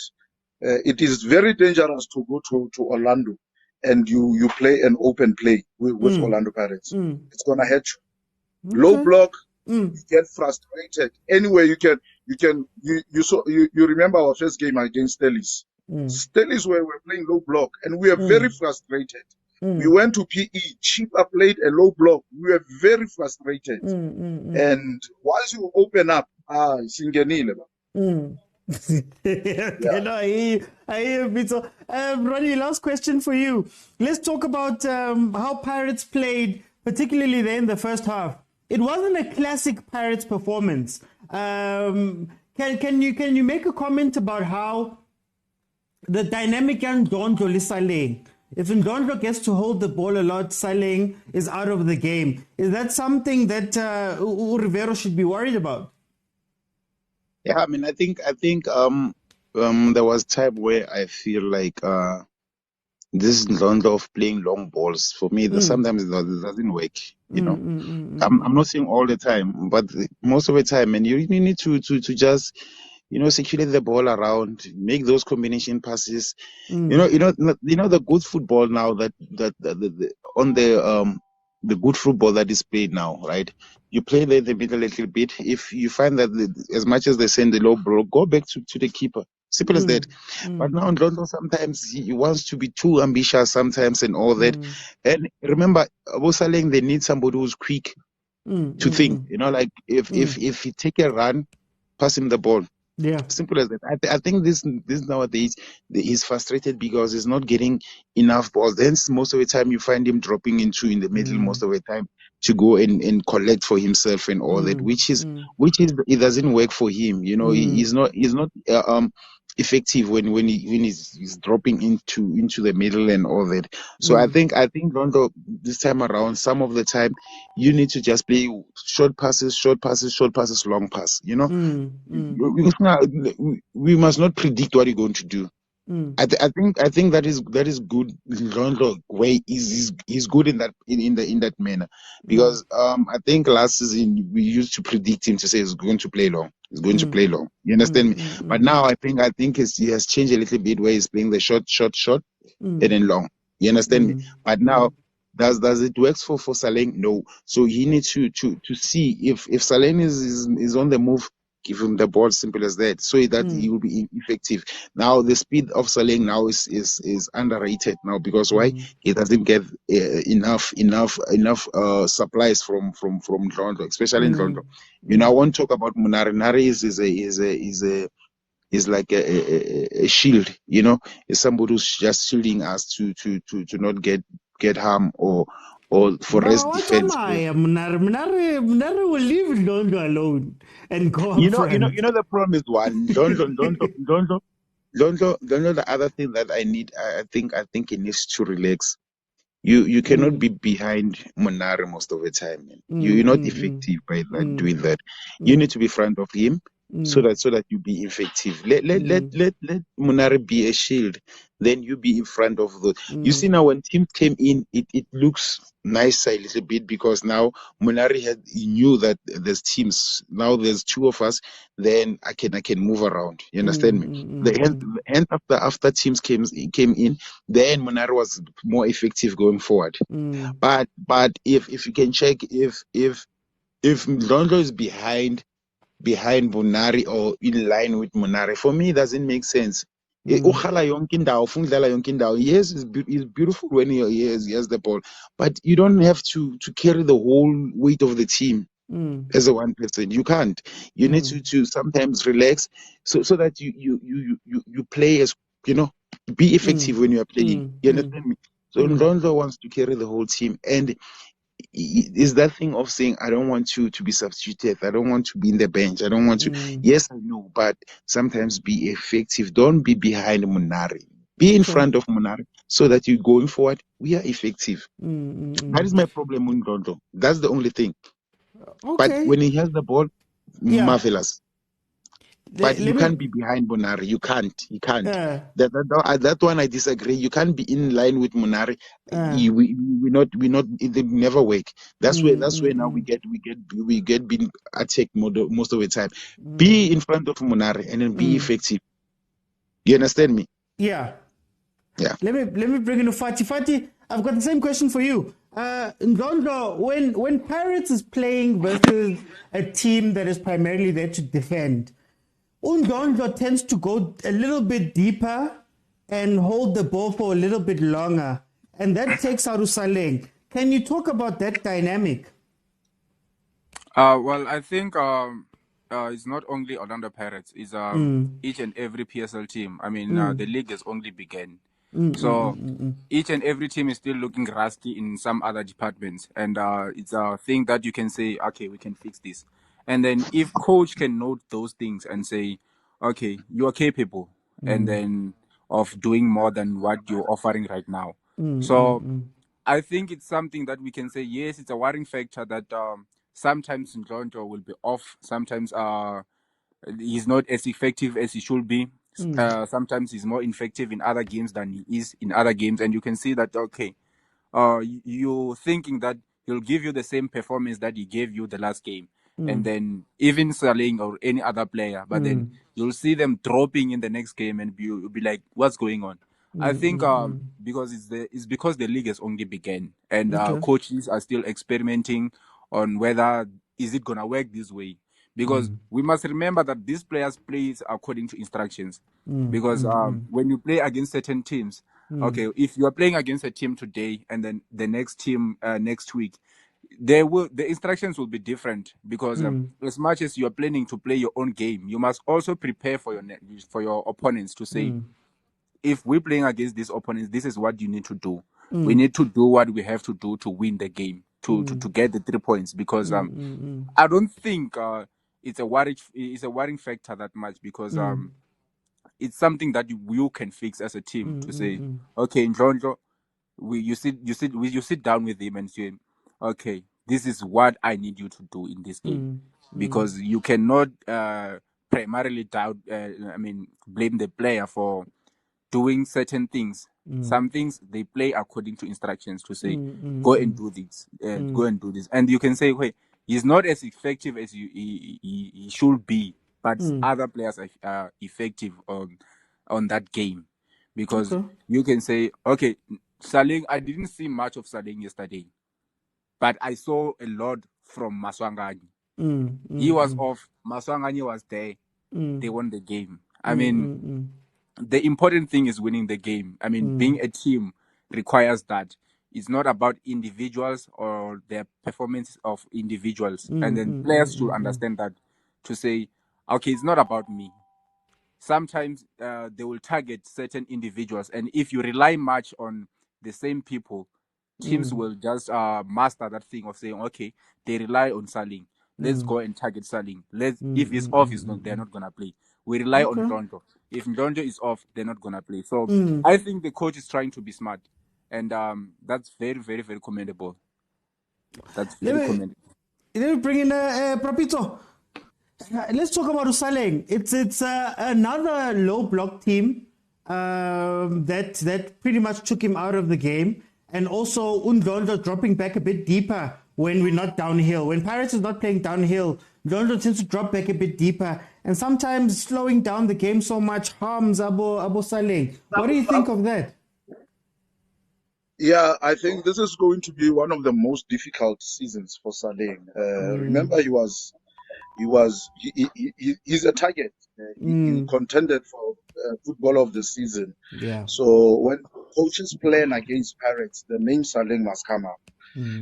it is very dangerous to go to Orlando and you play an open play with Orlando Pirates. It's going to hurt you. Okay. Low block, you get frustrated. Anyway, you remember our first game against Stellis. Stellis were playing low block and we were very frustrated. We went to PE. Chipa played a low block. We were very frustrated. And once you open up, Singenile. I hear Pitso. Ronnie, last question for you. Let's talk about how Pirates played, particularly there in the first half. It wasn't a classic Pirates performance. Can you make a comment about how the dynamic and Ndondlo is Saleng? If Ndondlo gets to hold the ball a lot, Saleng is out of the game. Is that something that Rivero should be worried about? Yeah, I mean, I think there was time where I feel like this Ndondlo of playing long balls for me, sometimes it doesn't work. You know, I'm not saying all the time, but most of the time, and you need to just circulate the ball around, make those combination passes. You know the good football now that on the good football that is played now, right? You play there in the middle a little bit. If you find that as much as they send the low ball, go back to the keeper. Simple as that. But now in London, sometimes he wants to be too ambitious sometimes and all that. And remember, Abu Saleng, they need somebody who's quick to think. Like if he take a run, pass him the ball. Yeah, simple as that. I think this nowadays he's frustrated because he's not getting enough balls. Then most of the time you find him dropping in the middle most of the time to go and collect for himself and all that, which is it doesn't work for him. He's not effective when he's dropping into the middle and all that. So I think Rondo this time around, some of the time you need to just play short passes, long pass. We must not predict what you're going to do. I think that is good. Rondo way is good in that manner, because I think last season we used to predict him to say he's going to play long. He's going to play long. You understand me? But now I think he has changed a little bit where he's playing the short, and then long. You understand me? But now does it work for Saleng? No. So he needs to see if Saleng is on the move. Give him the ball, simple as that, so that he will be effective. Now the speed of Saleng now is underrated now, because why? He doesn't get enough supplies from Ndondlo, especially in Ndondlo. I won't talk about Munari. Munari is like a shield. Is somebody who's just shielding us to not get harm or for rest defense. Munari will leave Ndondlo alone and go up front. The problem is one. Ndondlo. The other thing that I think he needs to relax. You cannot be behind Munari most of the time. You're not effective by doing that. You need to be in front of him so that you be effective. Let Munari be a shield. Then you be in front of those. You see now when teams came in, it looks nicer a little bit, because now Munari he knew that there's teams. Now there's two of us. Then I can move around. You understand me? The end after teams came in, then Munari was more effective going forward. But if you can check if Ndondlo is behind Munari or in line with Munari, for me it doesn't make sense. Yes, it's beautiful when he has the ball, but you don't have to carry the whole weight of the team as a one person. You can't. You need to sometimes relax, so that you play as be effective when you are playing. You understand me? So Ndondlo wants to carry the whole team, and is that thing of saying, I don't want you to be substituted, I don't want to be in the bench, I don't want to. Yes, I know, but sometimes be effective. Don't be behind Munari. Be in front of Munari, so that you going forward, we are effective. That is my problem with Ndondlo. That's the only thing. Okay. But when he has the ball, marvelous. But you can't be behind Munari. You can't. That one I disagree. You can't be in line with Munari. It never work. That's where now we get being attacked most of the time. Be in front of Munari and then be effective. You understand me? Yeah. Let me bring in Fati. Fati, I've got the same question for you. Ndondlo, when Pirates is playing versus a team that is primarily there to defend, Ndondlo tends to go a little bit deeper and hold the ball for a little bit longer, and that takes out Saleng. Can you talk about that dynamic? Well, I think it's not only Orlando Pirates. It's each and every PSL team. I mean, the league has only begun. So each and every team is still looking rusty in some other departments, and it's a thing that you can say, okay, we can fix this. And then if coach can note those things and say, okay, you are capable, and then of doing more than what you're offering right now. So I think it's something that we can say, yes, it's a worrying factor that sometimes Ndlonto will be off, sometimes he's not as effective as he should be. Sometimes he's more effective in other games than he is in other games, and you can see that, okay, you're thinking that he'll give you the same performance that he gave you the last game, and then even Saling or any other player, but then you'll see them dropping in the next game, and you'll be like, what's going on? I think because it's because the league has only begun, and coaches are still experimenting on whether is it gonna work this way. Because we must remember that these players play according to instructions. Because when you play against certain teams, okay, if you are playing against a team today and then the next team next week, the instructions will be different. Because as much as you are planning to play your own game, you must also prepare for your opponents to say, if we're playing against these opponents, this is what you need to do. We need to do what we have to do to win the game, to get the 3 points. Because I don't think it's a worrying factor that much, because it's something that you can fix as a team to say, okay, Ndlonto, you sit down with him and say, okay, this is what I need you to do in this game, because you cannot primarily blame the player for doing certain things. Some things they play according to instructions to say, go and do this, go and do this, and you can say, wait, he's not as effective as he should be, but other players are effective on that game, because you can say, okay, Saling, I didn't see much of Saling yesterday, but I saw a lot from Maswanganyi. He was off, Maswanganyi was there, they won the game. I mean, the important thing is winning the game. I mean, being a team requires that. It's not about individuals or the performance of individuals. And then players should understand that, to say, okay, it's not about me. Sometimes they will target certain individuals. And if you rely much on the same people, teams will just master that thing of saying, okay, they rely on Saling. Let's go and target Saling. If he's off, they're not going to play. We rely on Ndlonto. If Ndlonto is off, they're not going to play. So I think the coach is trying to be smart. And that's very, very, very commendable. That's very commendable. Let me bring in Propito. Let's talk about Usaleng. It's another low block team that pretty much took him out of the game. And also Ndlonto dropping back a bit deeper when we're not downhill. When Pirates is not playing downhill, Ndlonto tends to drop back a bit deeper. And sometimes slowing down the game so much harms Abo Saleng. What do you think of that? Yeah, I think this is going to be one of the most difficult seasons for Saleng. Remember, he's a target. He contended for football of the season. Yeah. So when coaches plan against Pirates, the name Saleng must come up.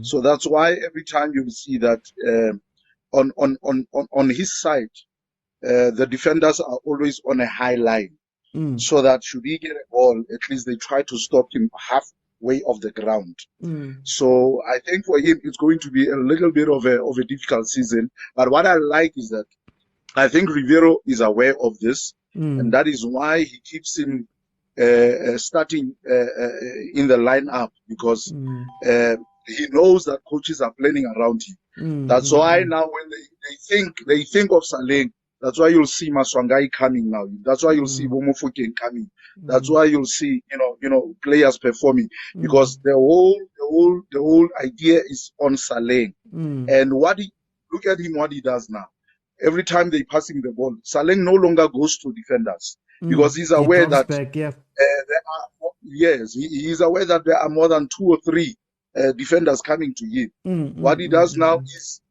So that's why every time you see that on his side, the defenders are always on a high line, so that should he get a ball, at least they try to stop him halfway off the ground. So I think for him it's going to be a little bit of a difficult season. But what I like is that I think Rivero is aware of this, and that is why he keeps him starting in the lineup, because he knows that coaches are planning around him. That's why now when they think of Saleng, that's why you'll see Maswangai coming now. That's why you'll see Bomofuken coming. That's why you'll see players performing, because the whole idea is on Saleng. And look at him, what he does now. Every time they pass him the ball, Saleng no longer goes to defenders, because he's aware that he is aware that there are more than 2 or 3 defenders coming to him. What he does now is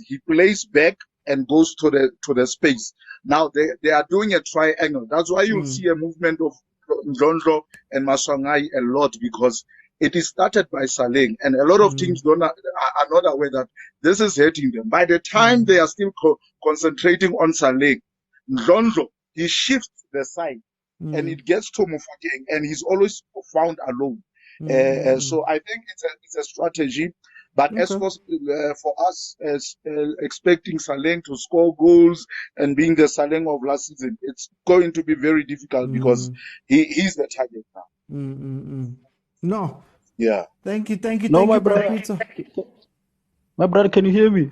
he plays back and goes to the space. Now they are doing a triangle. That's why you'll see a movement of Ndlonto and Maswangai a lot, because it is started by Saleng, and a lot of teams are not aware that this is hurting them. By the time they are still concentrating on Saleng, Ndlonto, he shifts the side and it gets to Mofokeng, and he's always found alone. So I think it's a strategy. But as for us, as expecting Saleng to score goals and being the Saleng of last season, it's going to be very difficult because he's the target now. No. Yeah. Thank you, No, my bro, brother. Pitso. My brother, can you hear me?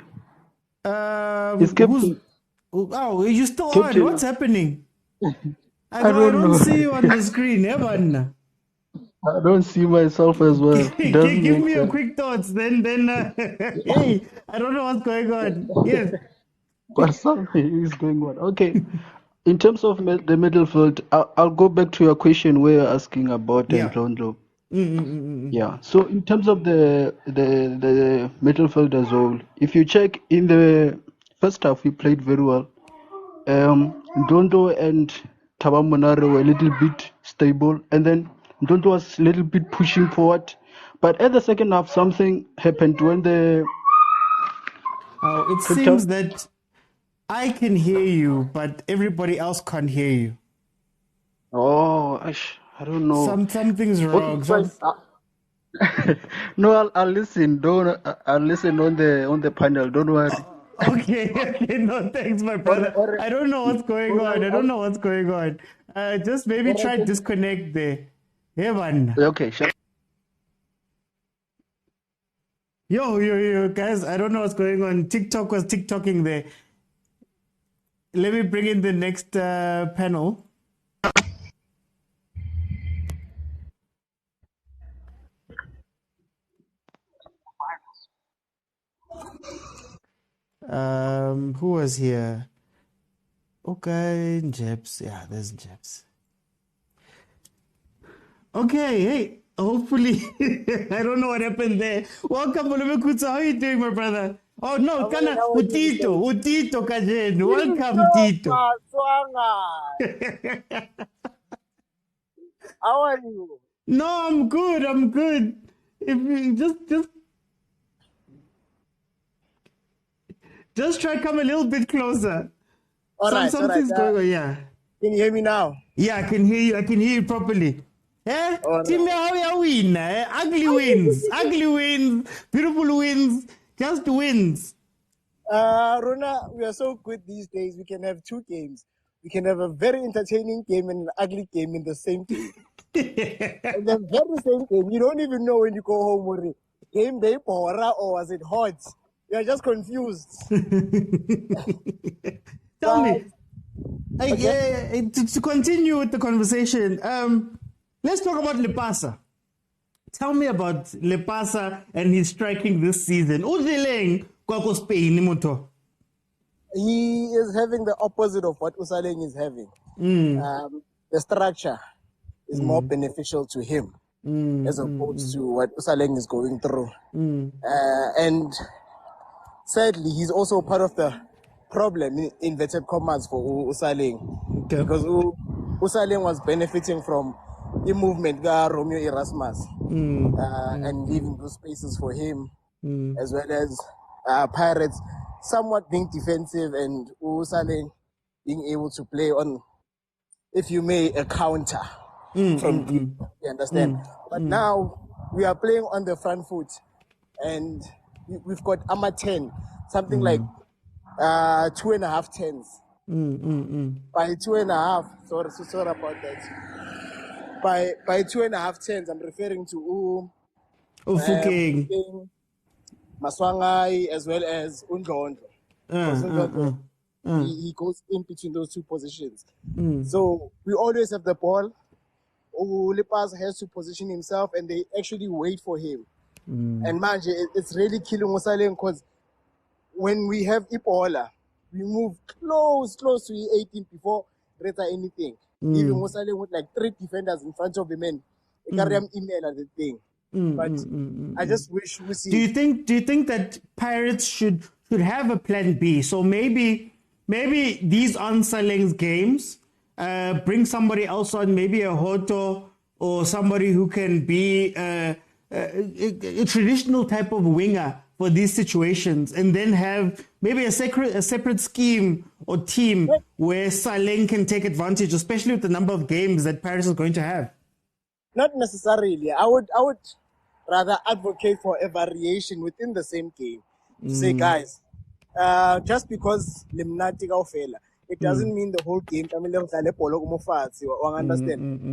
It's Captain. Oh, you still Captain. on? What's happening? I don't don't know. see you on the screen, Evan. I don't see myself as well. Doesn't Give make me your sense. quick thoughts. Then, hey, I don't know what's going on. Yes. But something is going on. Okay. In terms of the middle field, I'll go back to your question where you're asking about Ndlondo. Yeah. So in terms of the middle field as well, if you check in the first half, we played very well. Ndlondo and Thaba Monare were a little bit stable, and then Ndlondo was a little bit pushing forward. But at the second half, something happened when the. It seems that I can hear you, but everybody else can't hear you. Oh, I don't know. Something's wrong. No, I'll listen. I'll listen on the panel. Don't worry. Okay. No, thanks, my brother. I don't know what's going on. Just maybe try disconnect there. Hey, man. Okay, sure. Yo, guys, I don't know what's going on. TikTok was TikToking there. Let me bring in the next panel. Who was here? Okay, Jeps. Yeah, there's Jeps. Okay, hey, hopefully, I don't know what happened there. Welcome, Molemekutsa. How are you doing, my brother? Oh, no, Kana, Utito, Kajen. Welcome, Tito. How are you? No, I'm good. If you just try to come a little bit closer. Something's going on, yeah. Can you hear me now? Yeah, I can hear you properly. Eh? Team, how you win? Ugly wins, beautiful wins, just wins. Rona, we are so good these days. We can have two games. We can have a very entertaining game and an ugly game in the same game. And the very same game. You don't even know when you go home with it. Game day or was it hot? You are just confused. Tell me. To continue with the conversation, let's talk about Lepasa. Tell me about Lepasa and his striking this season. He is having the opposite of what Usaleng is having. The structure is more beneficial to him as opposed to what Usaleng is going through. And sadly, he's also part of the problem, in inverted commas, for Usaleng. Okay. Because Usaleng was benefiting from the movement of Romeo Erasmus and leaving those spaces for him, as well as Pirates somewhat being defensive and Usaleng being able to play on, if you may, a counter from deep. You understand? But now we are playing on the front foot, and we've got Ama 10, something like 2.5 tens. By 2.5, sorry about that. By 2.5 tens, I'm referring to Ufukeng, Maswangai, as well as Undlondo. He goes in between those two positions. So we always have the ball. Lipas has to position himself, and they actually wait for him. And manje, it's really killing Usaleng because when we have Ipola, we move close to the 18 before Reta anything. Even Usaleng with like 3 defenders in front of him, and email at the thing. But I just wish we see. Do you think that Pirates should have a plan B? So maybe these Usaleng's games, bring somebody else on, maybe a Hoto or somebody who can be a traditional type of winger for these situations, and then have maybe a separate scheme or team where Saleng can take advantage, especially with the number of games that Paris is going to have. Not necessarily. rather advocate for a variation within the same game. To say, guys, just because limnati kaofela, it doesn't mean the whole game. I mean, understand?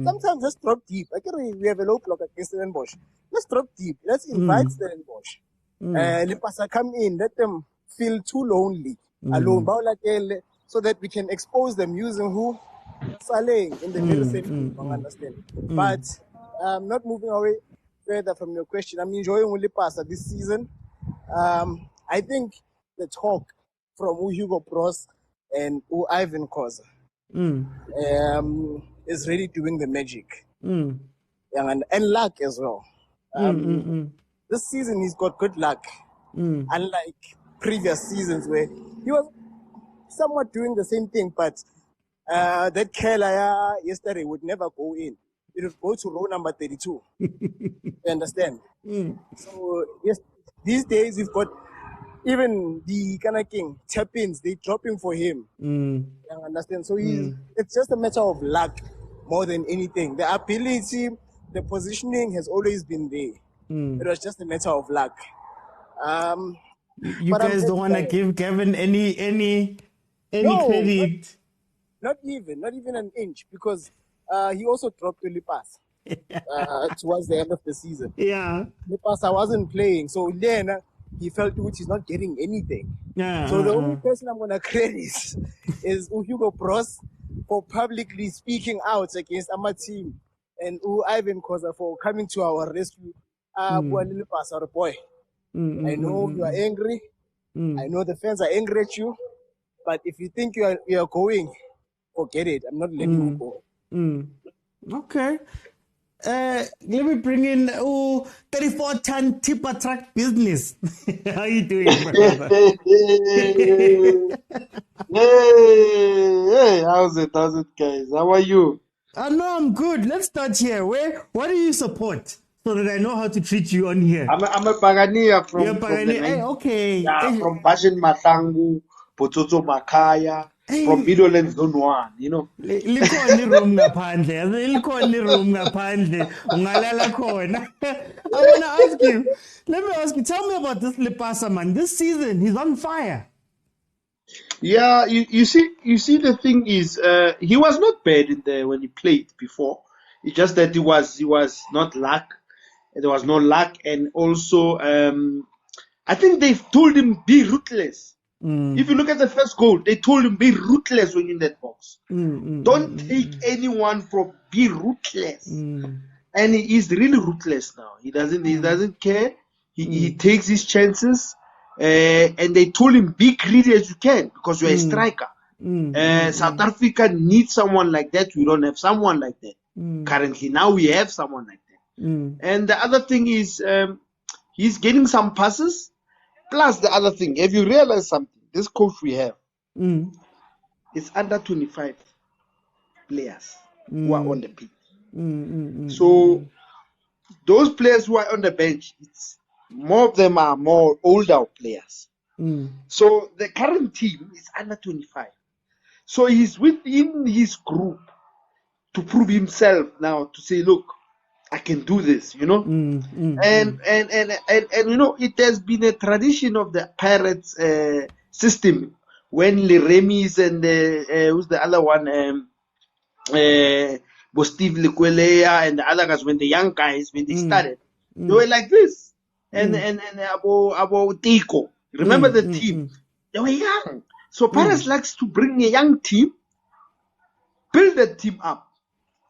Sometimes just drop deep. We have a low block against Stellenbosch. Let's drop deep. Let's invite Stellenbosch. Lipasa come in. Let them feel too lonely alone. So that we can expose them using who? Saleh in the very same game. Understand? But not moving away further from your question. I'm enjoying Lipasa this season. I think the talk from Hugo Bros and Ivan Khoza is really doing the magic. And luck as well. This season he's got good luck. Unlike previous seasons where he was somewhat doing the same thing, but that Kaizer yesterday would never go in. It would go to row number 32. You understand? So yes, these days we've got even the Ghana King tap-ins, they dropping for him. You understand? So it's just a matter of luck more than anything. The ability, the positioning has always been there. It was just a matter of luck. You guys don't want to give Kevin any credit? Not even an inch, because he also dropped to Lipas towards the end of the season. Yeah. Lipas wasn't playing, so then he felt which he's not getting anything. So the only person I'm going to credit is Hugo Bros for publicly speaking out against our team, and Ivan Khoza for coming to our rescue. Boy, I know you are angry. I know the fans are angry at you, but if you think you are going, forget it. I'm not letting you go. Okay. Let me bring in 34-ton tipper truck business. How you doing, brother? Hey, how's it, guys? How are you? No, I'm good. Let's start here. What do you support so that I know how to treat you on here? I'm a Pagania from. You're Pagania. Hey, okay. Yeah, from Passion Matangu, Pototo Makaya. From Middlelands Zone 1, you know. Likhona room ngaphandle. Likhona room ngaphandle. Ungalala khona. I want to ask you. Let me ask you. Tell me about this Lipasa man. This season he's on fire. Yeah, you see the thing is he was not bad when he played before. It's just that he was not luck. There was no luck, and also I think they've told him be ruthless. If you look at the first goal, they told him be ruthless when in that box. Don't take anyone from, be ruthless. And he is really ruthless now. He doesn't care. He takes his chances. And they told him be greedy as you can because you're a striker. South Africa needs someone like that. We don't have someone like that currently. Now we have someone like that. And the other thing is he's getting some passes. Plus the other thing, have you realized something? This coach we have is under 25 players who are on the pitch. So those players who are on the bench, more of them are more older players. So the current team is under 25. So he's within his group to prove himself now, to say, look, I can do this, you know. And you know, it has been a tradition of the Pirates system when Leremis and who's the other one, Steve Lekwelea and the other guys, when the young guys, when they started, they were like this. And Abo Tiko, remember the team? They were young. So Pirates likes to bring a young team, build that team up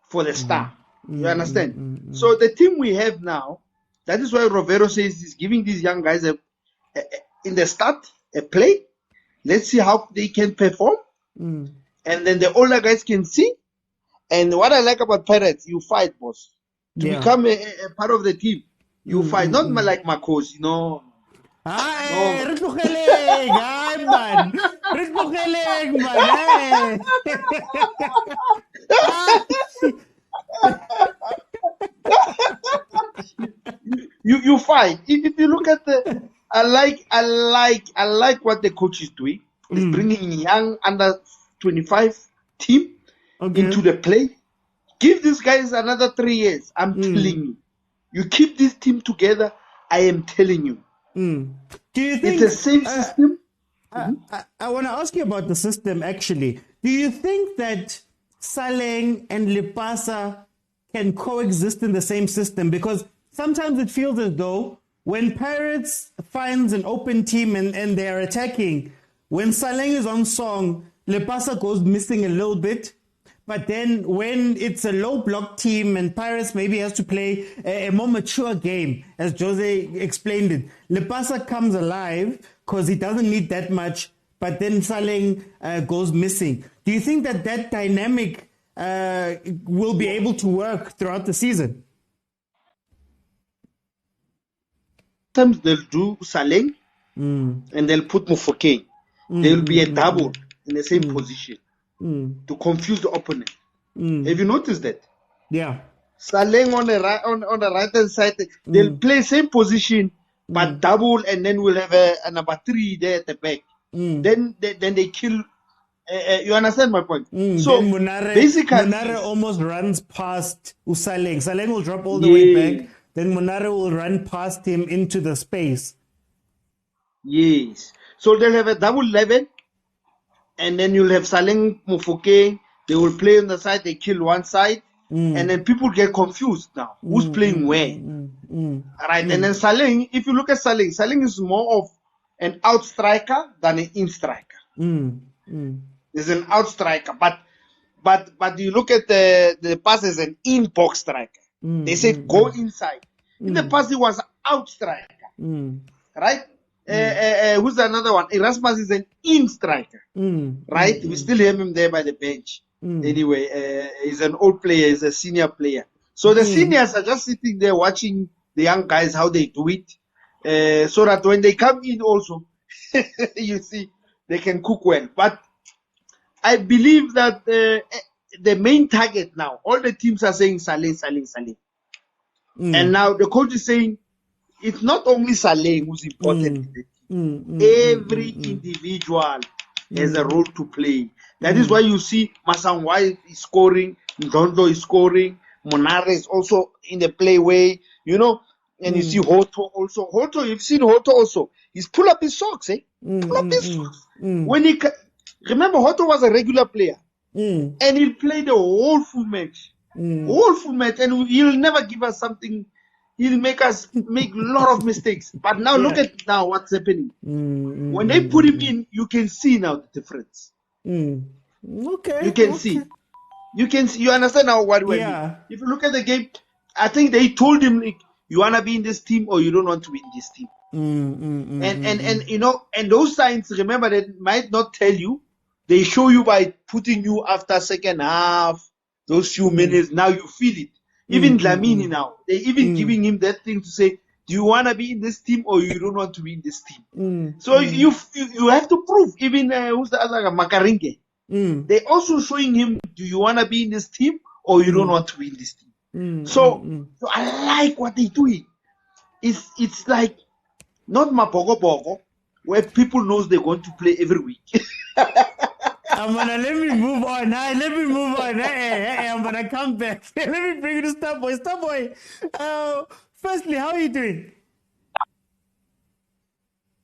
for the star. You understand? So the team we have now, that is why Rovero says he's giving these young guys in the start a play. Let's see how they can perform. And then the older guys can see. And what I like about Pirates, you fight, boss. To become a part of the team, you fight. Not like Marcos, you know. You fight. If you look at I like what the coach is doing. He's bringing young under 25 team into the play. Give these guys another 3 years. I'm telling you, You keep this team together, I am telling you. Do you think it's the same system? I want to ask you about the system, actually. Do you think that Saleng and Lipasa can coexist in the same system? Because sometimes it feels as though when Pirates finds an open team and they're attacking, when Saleng is on song, Lipasa goes missing a little bit. But then when it's a low block team and Pirates maybe has to play a more mature game, as Jose explained it, Lipasa comes alive because he doesn't need that much, but then Saleng goes missing. Do you think that dynamic will be able to work throughout the season? Sometimes they'll do Saleng and they'll put Mofokeng. There'll be a double in the same position to confuse the opponent. Have you noticed that? Yeah. Saleng on the right hand side, they'll play same position but double, and then we'll have a number 3 there at the back. Then they kill. You understand my point? So then Munare almost runs past Usaleng. Saleng will drop all the way back. Then Munare will run past him into the space. Yes. So they'll have a double 11, and then you'll have Saleng, Mofokeng. They will play on the side. They kill one side, and then people get confused now. Who's playing where? Right. And then Saleng, if you look at Saleng is more of an out striker than an in striker. There's an out striker, but you look at the pass as an in box striker. They said go inside. In the past, it was out striker, right? Who's another one? Erasmus is an in striker, right? We still have him there by the bench. Anyway, he's an old player. He's a senior player. So the seniors are just sitting there watching the young guys how they do it, so that when they come in also, you see, they can cook well. But I believe that the main target now, all the teams are saying Saleng. And now the coach is saying it's not only Saleng who's important in the team. Every individual has a role to play. That is why you see Masangwai is scoring, Ndondo is scoring, Monare is also in the play way, you know, and you see Hoto also. Hoto, you've seen Hoto also. He's pull up his socks, Pull up his socks. When he remember, Hoto was a regular player, and he'll play the whole full match. And he'll never give us something. He'll make us make a lot of mistakes. But now look at now what's happening. When they put him in, you can see now the difference. Okay. You can see. You can see. You understand now what we mean. If you look at the game, I think they told him, like, you wanna be in this team or you don't want to be in this team. And you know, and those signs, remember, they might not tell you. They show you by putting you after second half. Those few minutes, now you feel it. Even Dlamini now, they even giving him that thing to say, do you want to be in this team or you don't want to be in this team? So you have to prove. Even who's the other guy, Makaringe. They also showing him, do you want to be in this team or you don't want to be in this team? So I like what they're doing. It's like not Mapogo where people knows they're going to play every week. Let me move on. I'm gonna come back. Let me bring you to Starboy. Firstly, how are you doing?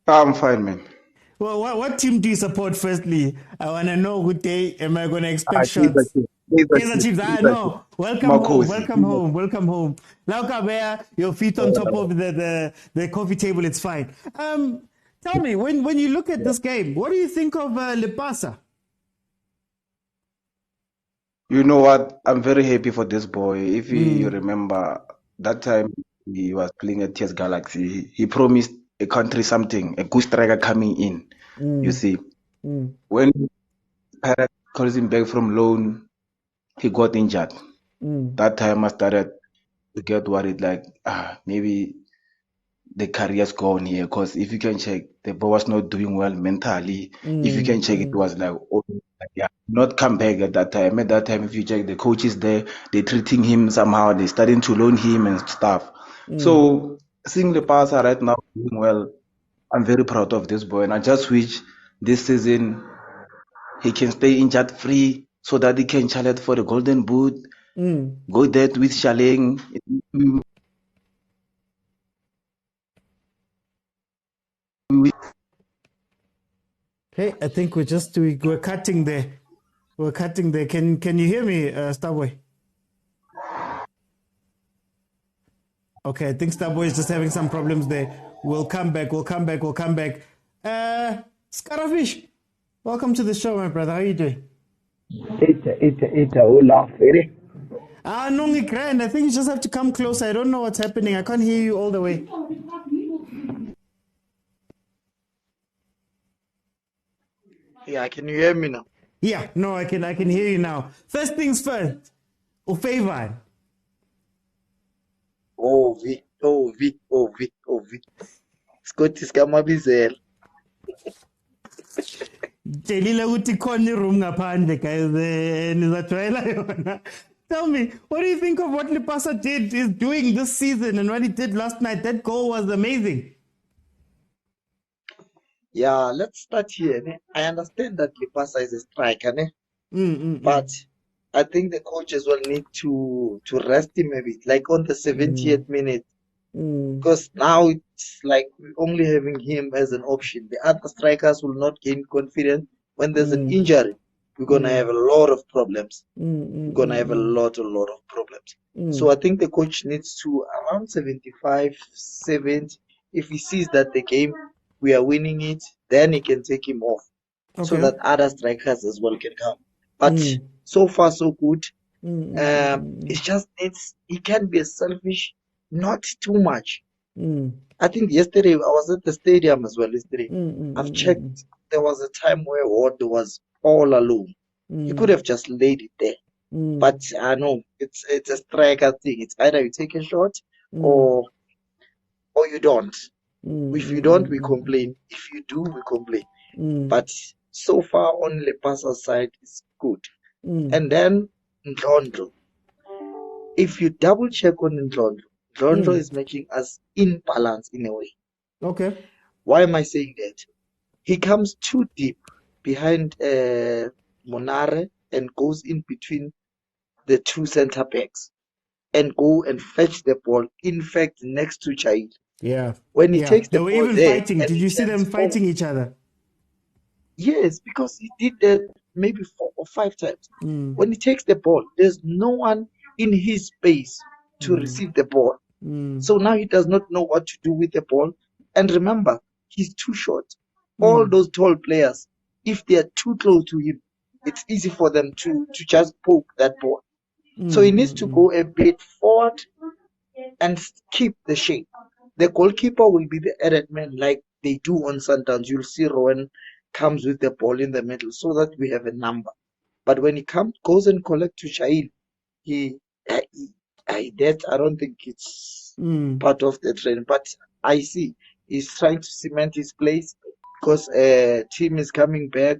I'm fine, man. Well, what team do you support? Firstly, I wanna know who day am I gonna expect shots? Kaizer Chiefs. No. Welcome home. Now, Kabea, your feet on top of the coffee table. It's fine. Tell me, when you look at this game, what do you think of Lipasa? You know what? I'm very happy for this boy. If you remember, that time he was playing at TS Galaxy, he promised a country something, a good striker coming in. You see, when Pirates calls him back from loan, he got injured. That time I started to get worried, like, maybe the career's gone here. Because if you can check, the boy was not doing well mentally. If you can check, it was like, not come back at that time. At that time, if you check, the coaches there, they're treating him somehow. They're starting to loan him and stuff. So seeing the passer right now doing well, I'm very proud of this boy. And I just wish this season he can stay injured free so that he can challenge for the Golden Boot. Go there with Saleng. Hey, I think we're cutting there. We're cutting there. Can you hear me, Starboy? Okay, I think Starboy is just having some problems there. We'll come back. Scarafish, welcome to the show, my brother. How are you doing? Olaf, No, grand. I think you just have to come closer. I don't know what's happening. I can't hear you all the way. Yeah, can you hear me now? Yeah, no, I can hear you now. First things first. Ufavor. Ovi. Scotty Skamabizela. Jelila ukuthi khona room ngaphandle guys nizajwayela yona. Tell me, what do you think of what Lipasa is doing this season and what he did last night? That goal was amazing. Yeah, let's start here. Ne? I understand that Lipasa is a striker, ne? But I think the coach as well need to rest him a bit, like on the 70th minute. Because now it's like we're only having him as an option. The other strikers will not gain confidence. When there's an injury, we're going to have a lot of problems. We're going to have a lot of problems. So I think the coach needs to, around 75, 70, if he sees that the game, we are winning it, then he can take him off. So that other strikers as well can come. But so far, so good. It just needs, he can be selfish, not too much. I think yesterday, I was at the stadium as well yesterday. I've checked, there was a time where Ward was all alone. He could have just laid it there. But I know, it's a striker thing. It's either you take a shot or you don't. If you don't, we complain. If you do, we complain. But so far on Lepasa's side is good. And then Ndlondlo. If you double check on Ndlondlo is making us in balance in a way. Okay. Why am I saying that? He comes too deep behind Monare and goes in between the two center backs and go and fetch the ball. In fact, next to Chai. Yeah. When he takes the they were ball even there, fighting. Did you see them fighting each other? Yes, because he did that maybe 4 or 5 times. When he takes the ball, there's no one in his space to receive the ball. So now he does not know what to do with the ball. And remember, he's too short. All those tall players, if they are too close to him, it's easy for them to just poke that ball. So he needs to go a bit forward and keep the shape. The goalkeeper will be the added man like they do on Sundowns. You'll see Rowan comes with the ball in the middle so that we have a number. But when he goes and collects to Shail, I don't think it's part of the training. But I see he's trying to cement his place because team is coming back.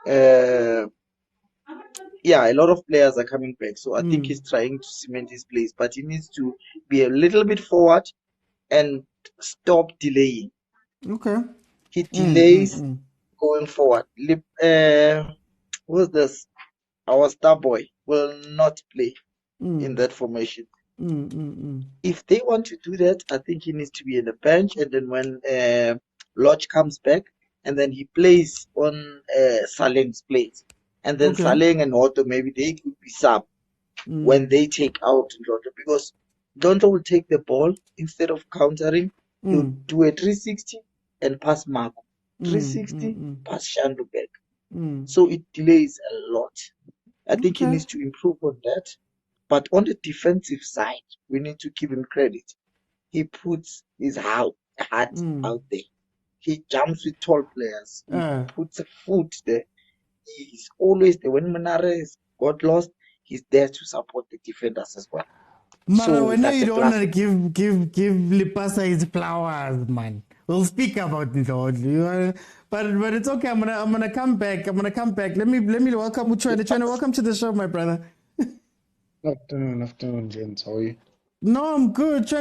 A lot of players are coming back. So I think he's trying to cement his place. But he needs to be a little bit forward and stop delaying. Okay. He delays going forward. Who's this? Our star boy will not play in that formation. If they want to do that, I think he needs to be in the bench. And then when Lodge comes back, and then he plays on Saleng's place. And then Saleng and Otto, maybe they could be sub when they take out Ndlondlo. Because Ndlondlo will take the ball instead of countering. He'll do a 360 and pass Marco. 360, pass Shandu back. So it delays a lot. I think he needs to improve on that. But on the defensive side, we need to give him credit. He puts his heart out there. He jumps with tall players. He puts a foot there. He's always there. When Manare got lost, he's there to support the defenders as well. Man, I know you don't want to give Lipasa his flowers, man. We'll speak about it, but it's okay. I'm gonna come back. Let me welcome Uchwene. Welcome to the show, my brother. Afternoon, gents. How are you? No, I'm good.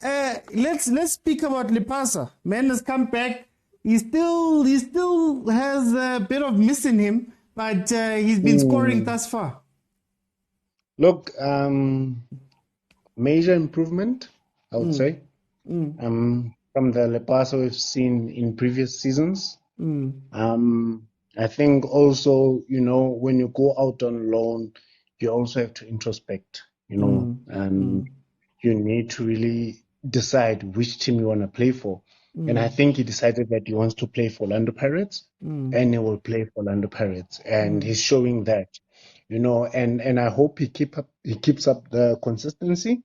Let's speak about Lipasa. Man has come back. He still has a bit of miss in him, but he's been scoring thus far. Look, major improvement, I would say. from the Lepasa we've seen in previous seasons. Mm. I think also, when you go out on loan, you also have to introspect, and you need to really decide which team you want to play for. And I think he decided that he wants to play for Orlando Pirates, and he will play for Orlando Pirates, and he's showing that, and I hope he keeps up the consistency.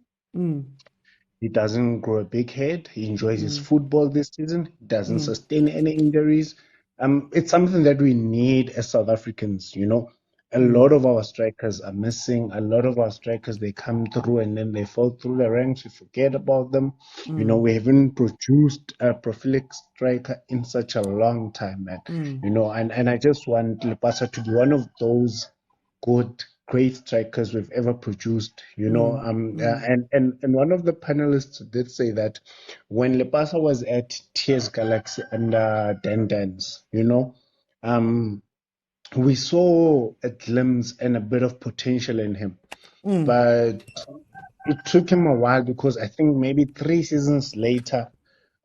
He doesn't grow a big head. He enjoys his football this season. He doesn't sustain any injuries. It's something that we need as South Africans, A lot of our strikers are missing. A lot of our strikers, they come through and then they fall through the ranks. We forget about them. We haven't produced a prolific striker in such a long time, man. And I just want Lepasa to be one of those good, great strikers we've ever produced, And one of the panelists did say that when Lepasa was at TS Galaxy under Dendans, we saw a glimpse and a bit of potential in him, but it took him a while because I think maybe 3 seasons later,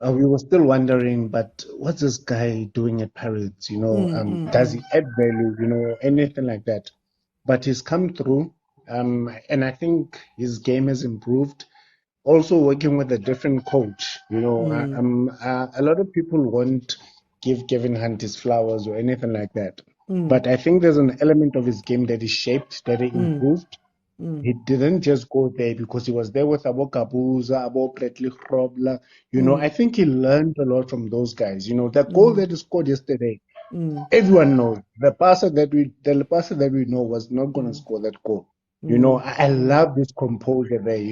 we were still wondering, but what's this guy doing at Pirates? Does he add value? Anything like that? But he's come through, and I think his game has improved. Also working with a different coach, a lot of people won't give Kevin Hunt his flowers or anything like that. But I think there's an element of his game that is shaped, that he improved. He didn't just go there because he was there with Abo Kabuza, Abo Pretli Krobla. I think he learned a lot from those guys. The goal that he scored yesterday, everyone knows the passer that we know was not going to score that goal. I love this composure there.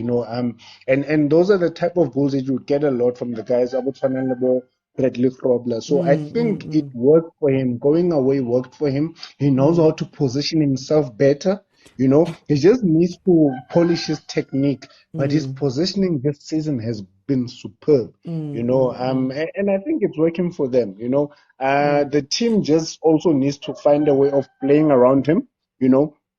And those are the type of goals that you get a lot from the guys. Bradley Krobler. So I think it worked for him. Going away worked for him. He knows how to position himself better. He just needs to polish his technique. But his positioning this season has been superb. And I think it's working for them. The team just also needs to find a way of playing around him.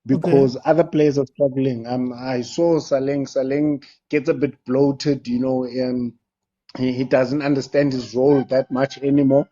Because other players are struggling. I saw Saleng gets a bit bloated, and he doesn't understand his role that much anymore,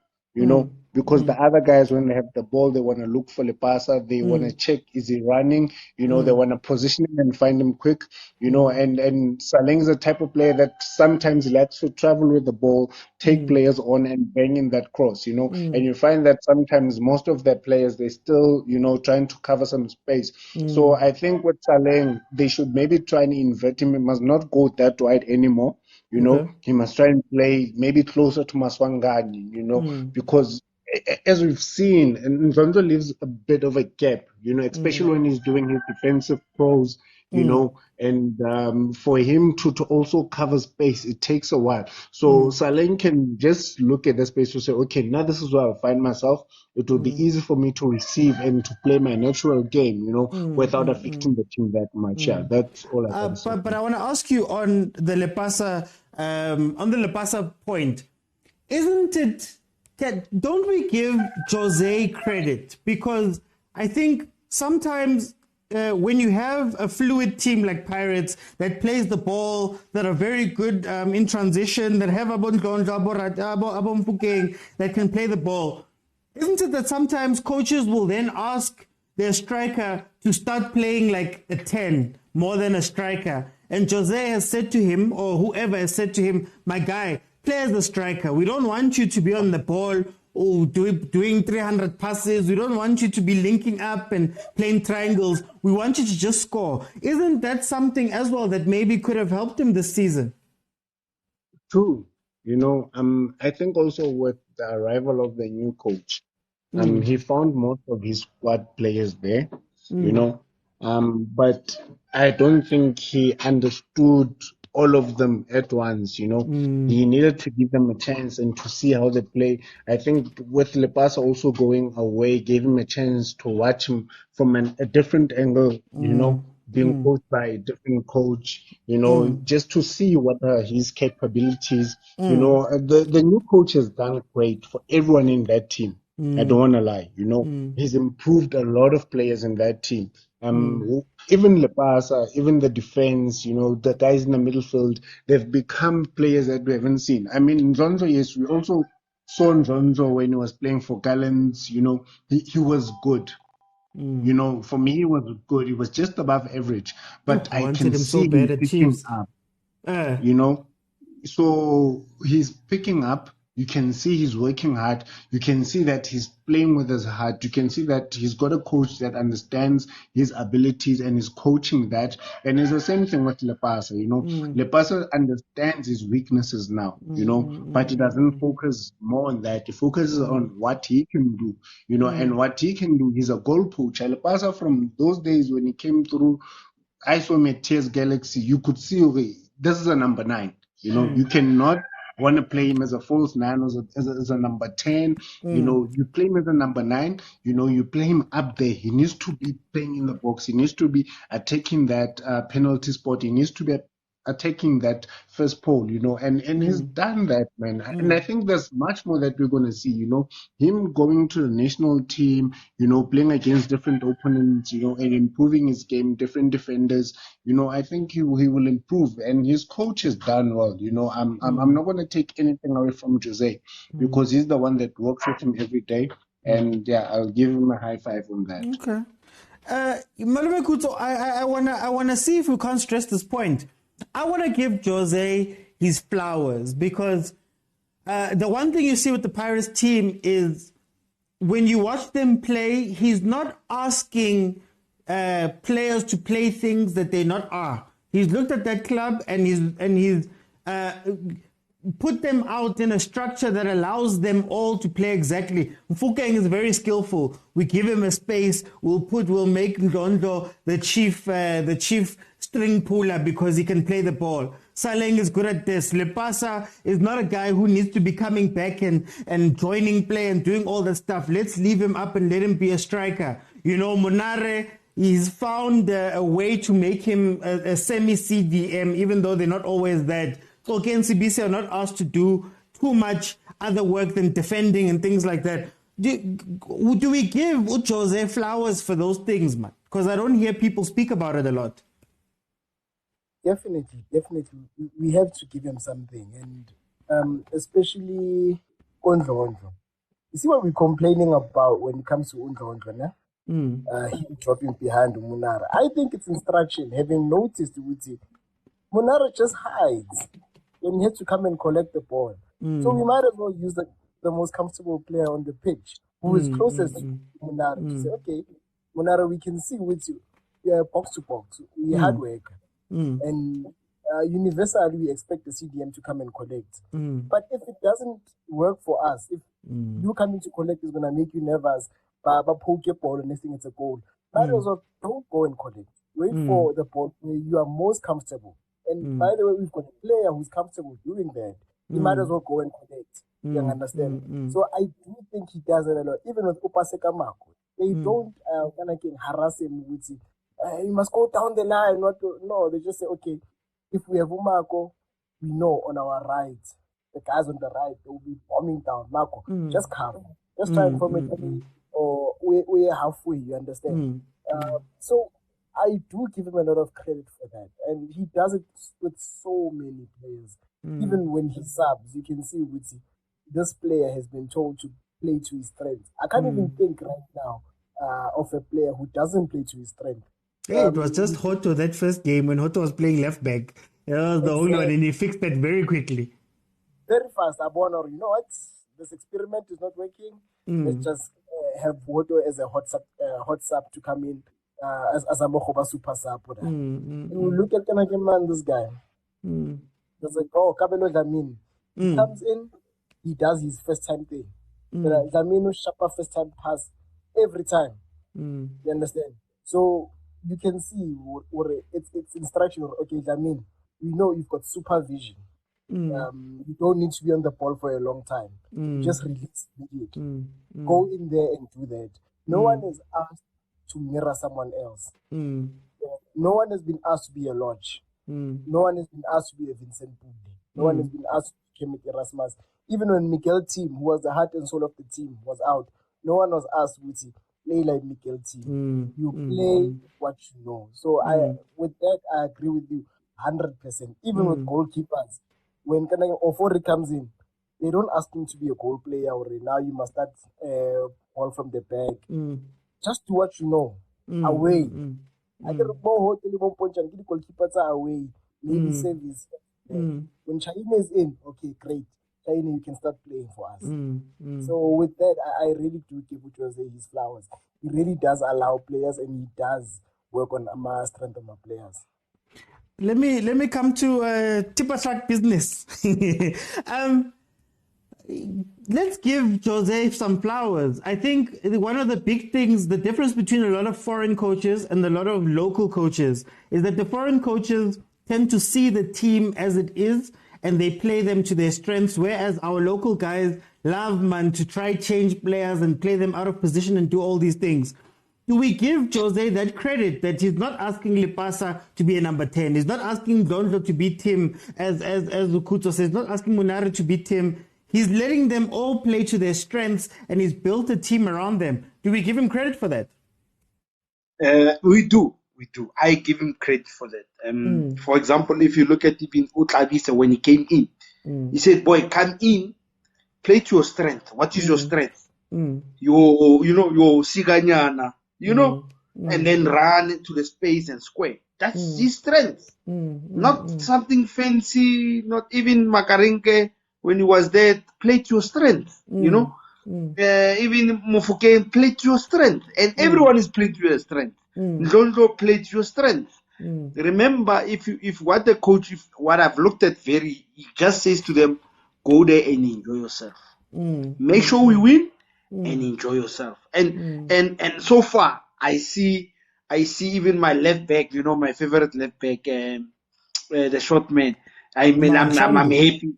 because the other guys, when they have the ball, they want to look for Lepasa, they want to check, is he running, they want to position him and find him quick, and Saleng is the type of player that sometimes likes to travel with the ball, take players on and bang in that cross, and you find that sometimes most of their players, they still, trying to cover some space. So I think with Saleng, they should maybe try and invert him. He must not go that wide anymore. He must try and play maybe closer to Maswangani, because as we've seen, and Nzonzo leaves a bit of a gap, especially when he's doing his defensive pros, and for him to also cover space, it takes a while. So Saleng can just look at the space to say, okay, now this is where I'll find myself. It will be easy for me to receive and to play my natural game, without affecting the team that much. Yeah, that's all I can say. But I want to ask you on the Lepasa point, isn't it that don't we give Jose credit? Because I think sometimes when you have a fluid team like Pirates that plays the ball, that are very good in transition, that have that can play the ball, isn't it that sometimes coaches will then ask their striker to start playing like a 10 more than a striker? And Jose has said to him, or whoever has said to him, my guy, play as the striker. We don't want you to be on the ball or doing 300 passes. We don't want you to be linking up and playing triangles. We want you to just score. Isn't that something as well that maybe could have helped him this season? True. I think also with the arrival of the new coach, he found most of his squad players there, but I don't think he understood all of them at once, He needed to give them a chance and to see how they play. I think with Lepasa also going away, gave him a chance to watch him from a different angle, being coached by a different coach, just to see what are his capabilities. The new coach has done great for everyone in that team. I don't want to lie, he's improved a lot of players in that team. Even Lepasa, even the defense, the guys in the midfield, they've become players that we haven't seen. I mean, Nzonzo, yes, we also saw Nzonzo when he was playing for Gallants, he was good. For me, he was good. He was just above average, but I I wanted can him so see bad him at picking Chiefs. up, So he's picking up. You can see he's working hard. You can see that he's playing with his heart. You can see that he's got a coach that understands his abilities and is coaching that. And it's the same thing with Lepasa, Lepasa understands his weaknesses now, but he doesn't focus more on that. He focuses on what he can do, and what he can do. He's a goal poacher. Lepasa, from those days when he came through, I saw him at TS Galaxy, you could see, okay, this is a number 9. You cannot want to play him as a false 9 or as a number 10. You play him as a number 9, you play him up there. He needs to be playing in the box. He needs to be attacking that penalty spot. He needs to be attacking that first pole, and he's done that, man. And I think there's much more that we're going to see, him going to the national team, playing against different opponents, and improving his game, different defenders, I think he will improve, and his coach has done well, I'm not going to take anything away from Jose because he's the one that works with him every day, and yeah, I'll give him a high five on that. Okay. Malome Kuto, I wanna see if we can't stress this point. I want to give Jose his flowers because the one thing you see with the Pirates team is when you watch them play, he's not asking players to play things that they not are. He's looked at that club and he's put them out in a structure that allows them all to play exactly. Mfukeng is very skillful. We give him a space. We'll make Ndondo the chief string puller because he can play the ball. Saleng is good at this. Lepasa is not a guy who needs to be coming back and joining play and doing all that stuff. Let's leave him up and let him be a striker. Monare, he's found a way to make him a semi-CDM, even though they're not always that. So again, CBC are not asked to do too much other work than defending and things like that. Do we give Jose flowers for those things, man? Because I don't hear people speak about it a lot. Definitely. We have to give him something, and especially Ondlo. You see what we're complaining about when it comes to Ondlo, he dropping behind Munara. I think it's instruction, having noticed with Munara just hides when he has to come and collect the ball. So we might as well use the most comfortable player on the pitch, who is closest to Munara, to say, okay, Munara, we can see with you, you're box to box, we're hard worker. And universally, we expect the CDM to come and collect. But if it doesn't work for us, if you coming to collect is going to make you nervous, but poke your ball and next thing it's a goal, might as well don't go and collect. Wait for the ball where you are most comfortable. And by the way, we've got a player who's comfortable doing that. He might as well go and collect. You understand? So I do think he does it a lot. Even with Upaseka Marco, they don't harass him with it. You must go down the line. No, they just say, okay, if we have Marco, we know on our right, the guys on the right, they will be bombing down. Marco, just come. Just try and form it. Or we're halfway, you understand? So I do give him a lot of credit for that. And he does it with so many players. Even when he subs, you can see with this player has been told to play to his strength. I can't even think right now of a player who doesn't play to his strength. Hey, it was just Hoto that first game when Hoto was playing left back. That was the only one, and he fixed that very quickly. Very fast. Or you know what? This experiment is not working. Let's just have Hoto as a hot sub to come in as a Mokoba super sub. You look at man, this guy. There's like, Kabelo Jamin. He comes in, he does his first time thing. Jamino Shapa first time pass every time. You understand? So you can see it's instruction. Okay, Jamin, we know you've got supervision. You don't need to be on the ball for a long time. Just release it. Go in there and do that. No one is asked to mirror someone else. No one has been asked to be a Lodge. No one has been asked to be a Vincent Pudi. No one has been asked to be Kemit Erasmus. Even when Miguel team, who was the heart and soul of the team, was out, no one was asked, Wuti, play like Miguel team. You play what you know. So with that, I agree with you 100%. Even with goalkeepers, when Ofori comes in, they don't ask him to be a goal player already. Now you must start ball from the back. Just do what you know. Away. I can remember the goalkeepers are away. Maybe service. When China is in, okay, great. China, you can start playing for us. So with that, I really do give Jose his flowers. He really does allow players, and he does work on my strength of my players. Let me come to Tipper Track business. Let's give Jose some flowers. I think one of the big things, the difference between a lot of foreign coaches and a lot of local coaches, is that the foreign coaches tend to see the team as it is and they play them to their strengths, whereas our local guys love, man, to try change players and play them out of position and do all these things. Do we give Jose that credit that he's not asking Lipasa to be a number 10? He's not asking Dondlo to beat him, as Lukuto says, not asking Munari to beat him. He's letting them all play to their strengths, and he's built a team around them. Do we give him credit for that? We do. I give him credit for that. For example, if you look at even Utlabisa when he came in, he said, "Boy, come in, play to your strength. What is your strength? Your Siganyana, and then run into the space and square. That's his strength. Not something fancy. Not even Makarenke when he was there. Play to your strength. Even Mofuke, play to your strength, and everyone is playing to their strength. Ndondo play to your strength. Remember, if what I've looked at he just says to them, go there and enjoy yourself. Make sure we win and enjoy yourself. And so far, I see even my left back, my favorite left back, the short man. I'm happy.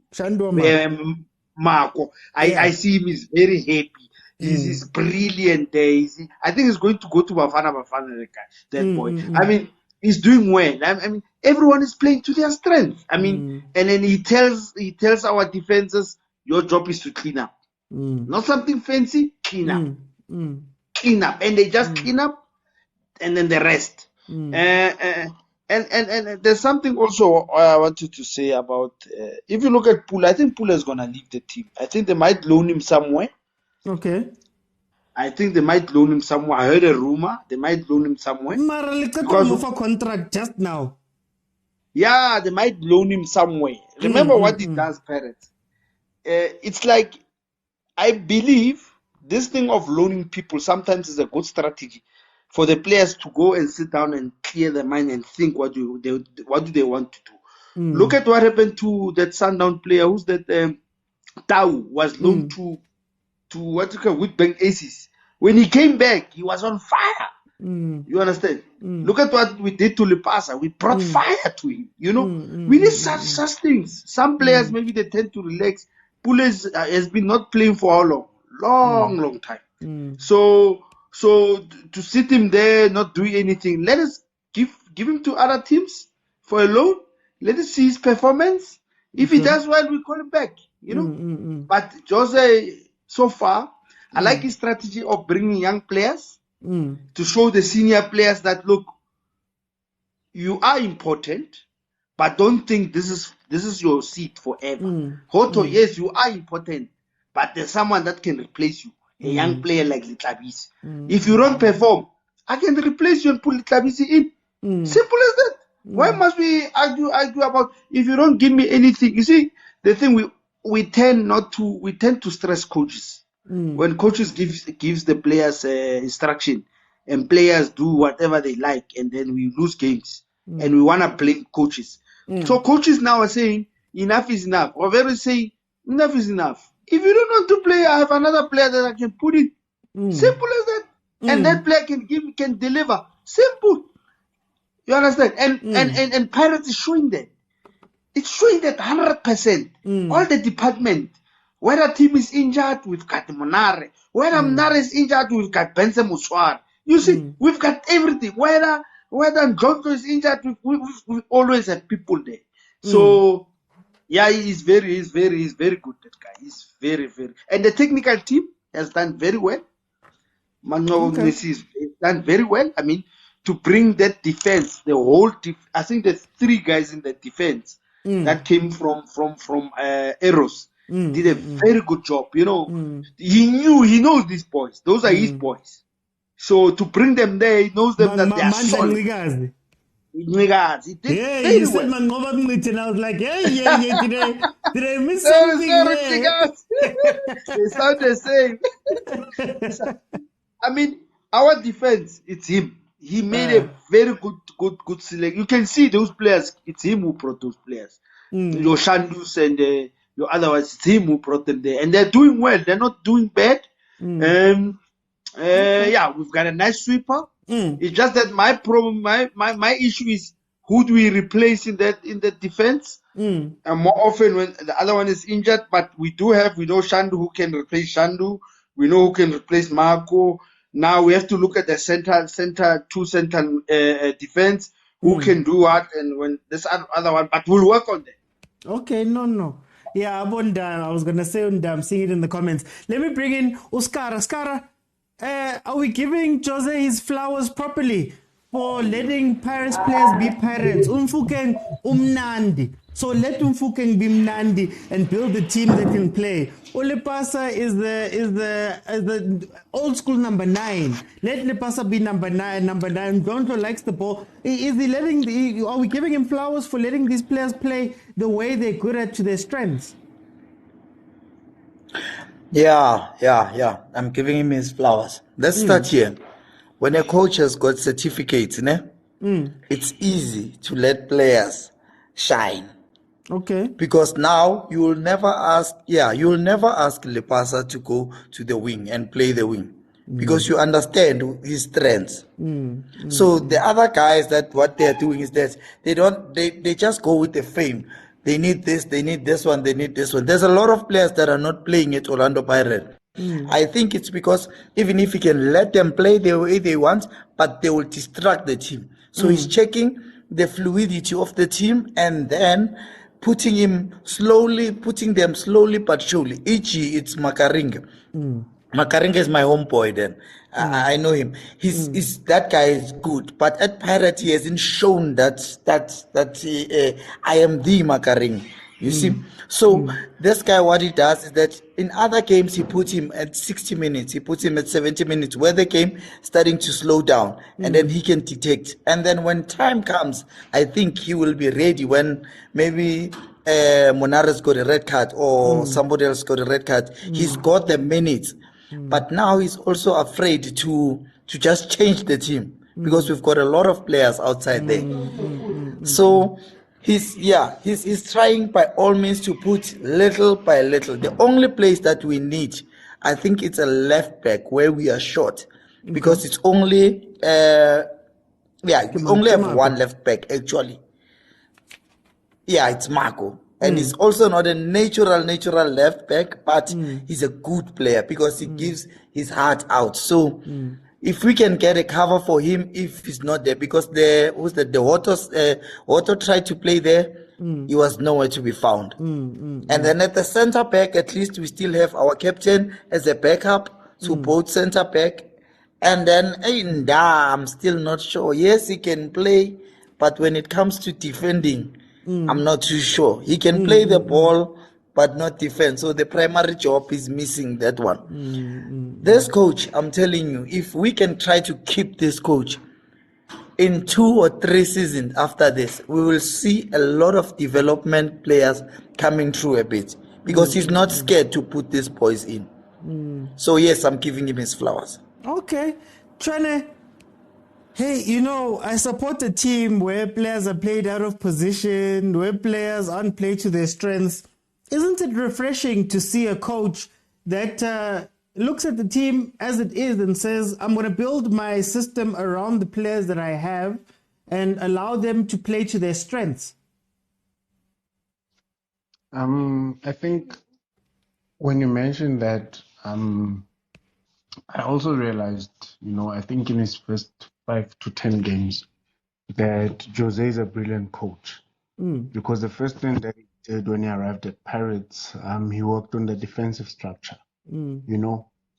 Marco. I see him is very happy. He's brilliant there. I think he's going to go to Bafana, that boy. I mean, he's doing well. I mean, everyone is playing to their strength. I mean, and then he tells our defenses, your job is to clean up. Not something fancy, clean up. Clean up. And they just clean up, and then the rest. And there's something also I wanted to say about, if you look at Pula, I think Pula is going to leave the team. I think they might loan him somewhere. Okay. I think they might loan him somewhere. I heard a rumor they might loan him somewhere. Because for contract just now. Yeah, they might loan him somewhere. Remember what he does, parents. It's like, I believe this thing of loaning people sometimes is a good strategy for the players to go and sit down and clear their mind and think what do they want to do. Look at what happened to that Sundowns player. Who's that? Tau was loaned to Witbank Aces. When he came back, he was on fire. You understand? Look at what we did to Lipasa. We brought fire to him. We need such things. Some players, maybe they tend to relax. Pulis has been not playing for how long? Long time. So to sit him there, not doing anything, let us give him to other teams for a loan. Let us see his performance. If he does well, we call him back. But Jose, so far, I like his strategy of bringing young players to show the senior players that, look, you are important, but don't think this is your seat forever. Hoto, yes, you are important, but there's someone that can replace you, a young player like Litlabisi. If you don't perform, I can replace you and put Litlabisi in. Simple as that. Why must we argue about, if you don't give me anything? You see, the thing we tend to stress coaches. When coaches gives the players instruction and players do whatever they like, and then we lose games and we want to blame coaches. So coaches now are saying enough is enough. Or very saying enough is enough. If you don't want to play, I have another player that I can put in. Simple as that. And that player can deliver. Simple. You understand? And Pirates is showing that. It's showing that 100%. All the department. Whether team is injured, we've got Monare. Whether Monare is injured, we've got Benze Muswar. You see, we've got everything. Whether Johnson is injured, we always have people there. So, yeah, he's very good, that guy. He's very, very. And the technical team has done very well. Manqoba is done very well. I mean, to bring that defense, the whole I think there's 3 guys in the defense that came from Eros. Did a very good job. You know, he knows these boys. Those are his boys. So to bring them there, he knows them that they are solid. He did very you said well. Manqoba Mngqithi, and I was like, yeah. Did I miss something there? They sound the same. I mean, our defense, it's him. He made a very good select. You can see those players. It's him who brought those players. Your Shandus and your otherwise, it's him who brought them there, and they're doing well. They're not doing bad. Yeah, we've got a nice sweeper. It's just that my problem, my issue is who do we replace in that defense? And more often when the other one is injured, but we know Shandu who can replace Shandu. We know who can replace Marco. Now we have to look at the center defense. Who can do what, and when this other one, but we'll work on that. Okay, no. Yeah, I was going to say, I'm seeing it in the comments. Let me bring in Uskara. Skara, are we giving Jose his flowers properly for letting Paris players be Pirates? Umfukeng umnandi. So let Umfukeng be mnandi and build a team that can play. Olepasa is the old school number 9. Let Lepasa be number 9. Number 9. Gonto likes the ball. Are we giving him flowers for letting these players play the way they're good at to their strengths? Yeah. I'm giving him his flowers. Let's start here. When a coach has got certificates, it's easy to let players shine. Okay. Because now you will never ask Lepasa to go to the wing and play the wing. Because you understand his strengths. So the other guys, that what they are doing is that they just go with the fame. They need this, they need this one, they need this one. There's a lot of players that are not playing at Orlando Pirates. I think it's because even if he can let them play the way they want, but they will distract the team. So he's checking the fluidity of the team and then putting them slowly but surely. E.g., it's Makaringa. Makaringa is my homeboy then. I know him. That guy is good. But at Pirates, he hasn't shown that I am the Makaringa. You see? So this guy, what he does is that in other games, he put him at 60 minutes. He puts him at 70 minutes where the game starting to slow down. And then he can detect. And then when time comes, I think he will be ready when maybe Monara's got a red card or somebody else got a red card. He's got the minutes. But now he's also afraid to just change the team because we've got a lot of players outside there. So he's trying by all means to put little by little. The only place that we need, I think it's a left back where we are short because it's only we only have one left back actually. Yeah, it's Marco. And he's also not a natural left back, but he's a good player because he gives his heart out. So if we can get a cover for him, if he's not there, because the Otto tried to play there, he was nowhere to be found. And then at the center back, at least we still have our captain as a backup to both center back. And then I'm still not sure. Yes, he can play, but when it comes to defending, I'm not too sure. He can play the ball, but not defend. So the primary job is missing that one. This coach, I'm telling you, if we can try to keep this coach in 2 or 3 seasons after this, we will see a lot of development players coming through a bit because he's not scared to put these boys in. So yes, I'm giving him his flowers. Okay. Trene, hey, I support a team where players are played out of position, where players aren't played to their strengths. Isn't it refreshing to see a coach that looks at the team as it is and says, I'm going to build my system around the players that I have and allow them to play to their strengths? I think when you mentioned that, I also realized, I think in his first 5 to 10 games that Jose is a brilliant coach because the first thing that he did when he arrived at Pirates, he worked on the defensive structure.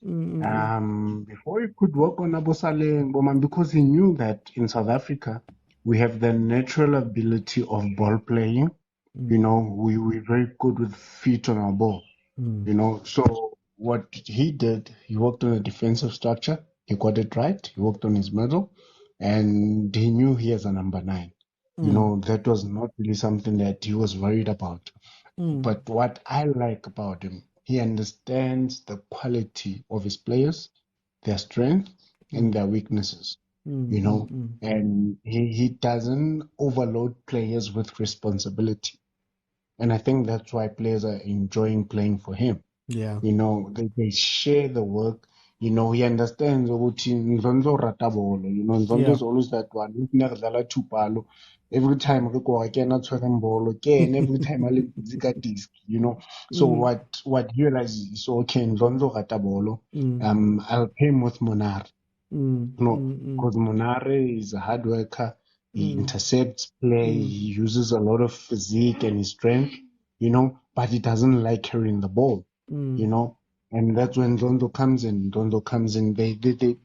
Before he could work on Abosaleng, Boman, because he knew that in South Africa we have the natural ability of ball playing. You know, we're very good with feet on our ball. You know, so what he did, he worked on a defensive structure. He got it right. He worked on his middle, and he knew he has a number 9. You know, that was not really something that he was worried about. But what I like about him, he understands the quality of his players, their strength and their weaknesses. You know, and he doesn't overload players with responsibility. And I think that's why players are enjoying playing for him. Yeah. You know, they share the work. You know, he understands ukuthi Nzonzo rata bolo. You know, Nzonzo is always that one. Never two palo. Every time we go again, not throwing ball again. Every time I leave zika disk. You know, so what he realizes is okay. Nzonzo rata bolo. I'll pay him with Monar. No, because Monare is a hard worker. He intercepts play. He uses a lot of physique and his strength, you know, but he doesn't like carrying the ball, you know. And that's when Zondo comes in. Zondo comes in. They,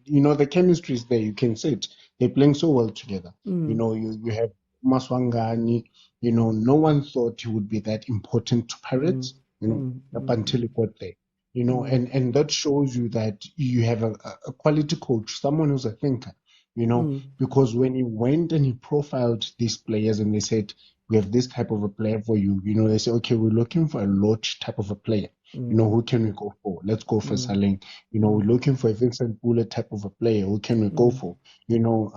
you know, the chemistry is there. You can see it. They're playing so well together. You know, you have Maswangani. You know, no one thought he would be that important to Pirates, you know, up until he got there. You know, and that shows you that you have a quality coach, someone who's a thinker, you know, because when he went and he profiled these players and they said, we have this type of a player for you, you know, they say, okay, we're looking for a Lodge type of a player. You know, who can we go for? Let's go for Saleng. You know, we're looking for a Vincent Bullet type of a player. Who can we go for? You know,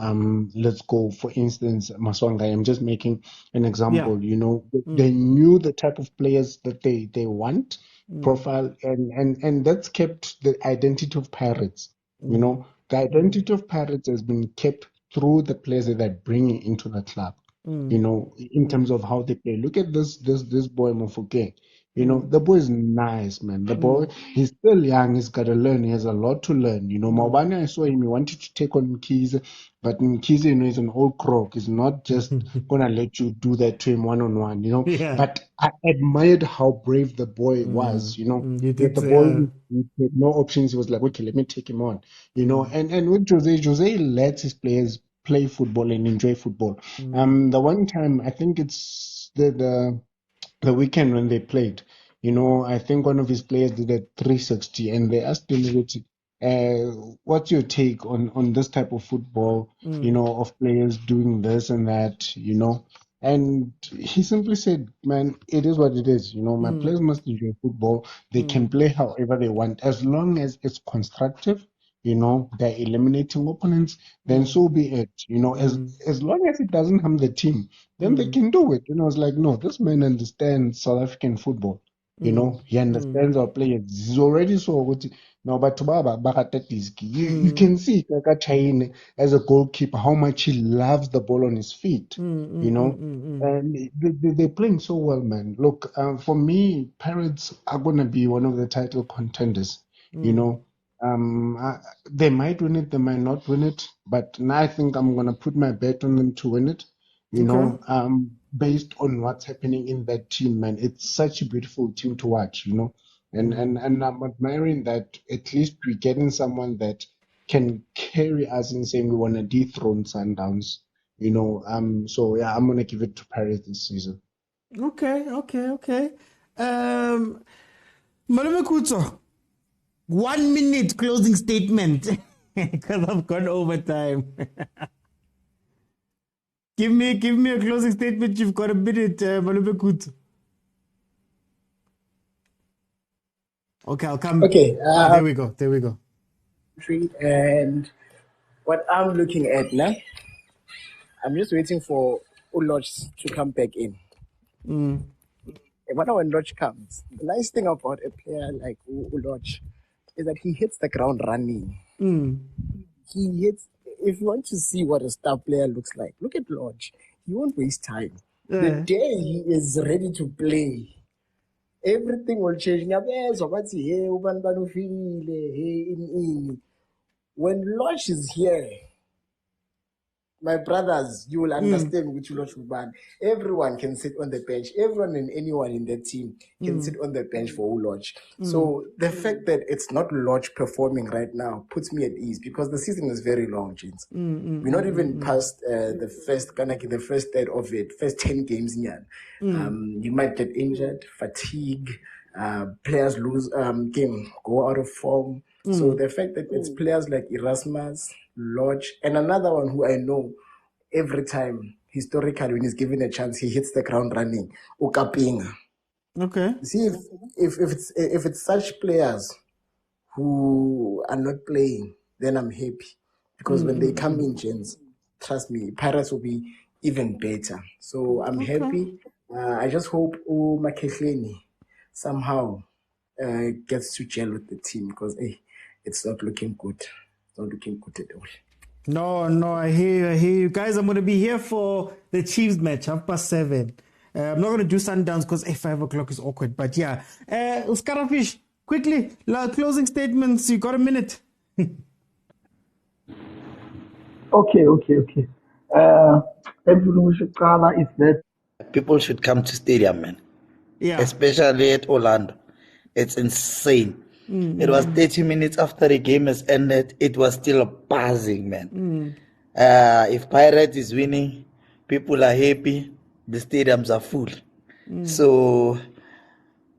let's go, for instance, Maswanga. I'm just making an example. You know, they knew the type of players that they want, profile, and that's kept the identity of Pirates. You know, the identity of Pirates has been kept through the players that they're bringing into the club. You know, in terms of how they play. Look at this boy Mofuke. You know, the boy is nice, man. The boy, he's still young. He's got to learn. He has a lot to learn. You know, Maubane, I saw him. He wanted to take on Kaizer, but Kaizer, you know, he's an old crook. He's not just gonna let you do that to him one-on-one. You know, but I admired how brave the boy was. You know, with the boy, he had no options. He was like, okay, let me take him on. You know, and with Jose lets his players play football and enjoy football. The one time, I think it's the weekend when they played, you know, I think one of his players did a 360 and they asked him, what's your take on this type of football, you know, of players doing this and that, you know? And he simply said, man, it is what it is. You know, my players must enjoy football. They can play however they want as long as it's constructive. You know, they're eliminating opponents, then so be it. You know, as long as it doesn't harm the team, then they can do it. You know, it's like, no, this man understands South African football. You know, he understands our players. He's already so good. Now, but you can see Kaka Chain as a goalkeeper how much he loves the ball on his feet. You know, and they're playing so well, man. Look, for me, Pirates are going to be one of the title contenders. You know, they might win it, they might not win it, but now I think I'm going to put my bet on them to win it. You know, based on what's happening in that team, man. It's such a beautiful team to watch, you know. And I'm admiring that at least we're getting someone that can carry us in saying we want to dethrone Sundowns, you know. So yeah, I'm gonna give it to Paris this season. Okay. Malome Kutso, 1 minute closing statement because I've gone over time. Give me a closing statement. You've got a minute, Malome Kutso. Okay, I'll come. Okay. There we go. And what I'm looking at now, I'm just waiting for Ulodge to come back in. And when Lodge comes, the nice thing about a player like Ulodge is that he hits the ground running. He hits. If you want to see what a star player looks like, look at Lodge. He won't waste time. The day he is ready to play, everything will change. When Lodge is here, my brothers, you will understand which Uloch. Everyone can sit on the bench. Everyone and anyone in the team can sit on the bench for Uloch. So the fact that it's not Uloch performing right now puts me at ease because the season is very long, James. We're not even past the first third of it, first 10 games. You might get injured, fatigue, players lose game, go out of form. So the fact that it's players like Erasmus, Lodge, and another one who I know every time, historically, when he's given a chance, he hits the ground running, Ukapinga. Okay. See, if it's such players who are not playing, then I'm happy. Because when they come in, gents, trust me, Pirates will be even better. So I'm happy. I just hope Makehleni somehow gets to gel with the team because it's not looking good. It's not looking good at all. No, I hear you. Guys, I'm going to be here for the Chiefs match, 7:30. I'm not going to do Sundowns because 5 o'clock is awkward. But yeah, Scarafish, quickly, closing statements. You got a minute. Okay. Everyone should color is that people should come to stadium, man. Yeah. Especially at Orlando. It's insane. It was 30 minutes after the game has ended. It was still buzzing, man. If Pirates is winning, people are happy. The stadiums are full. So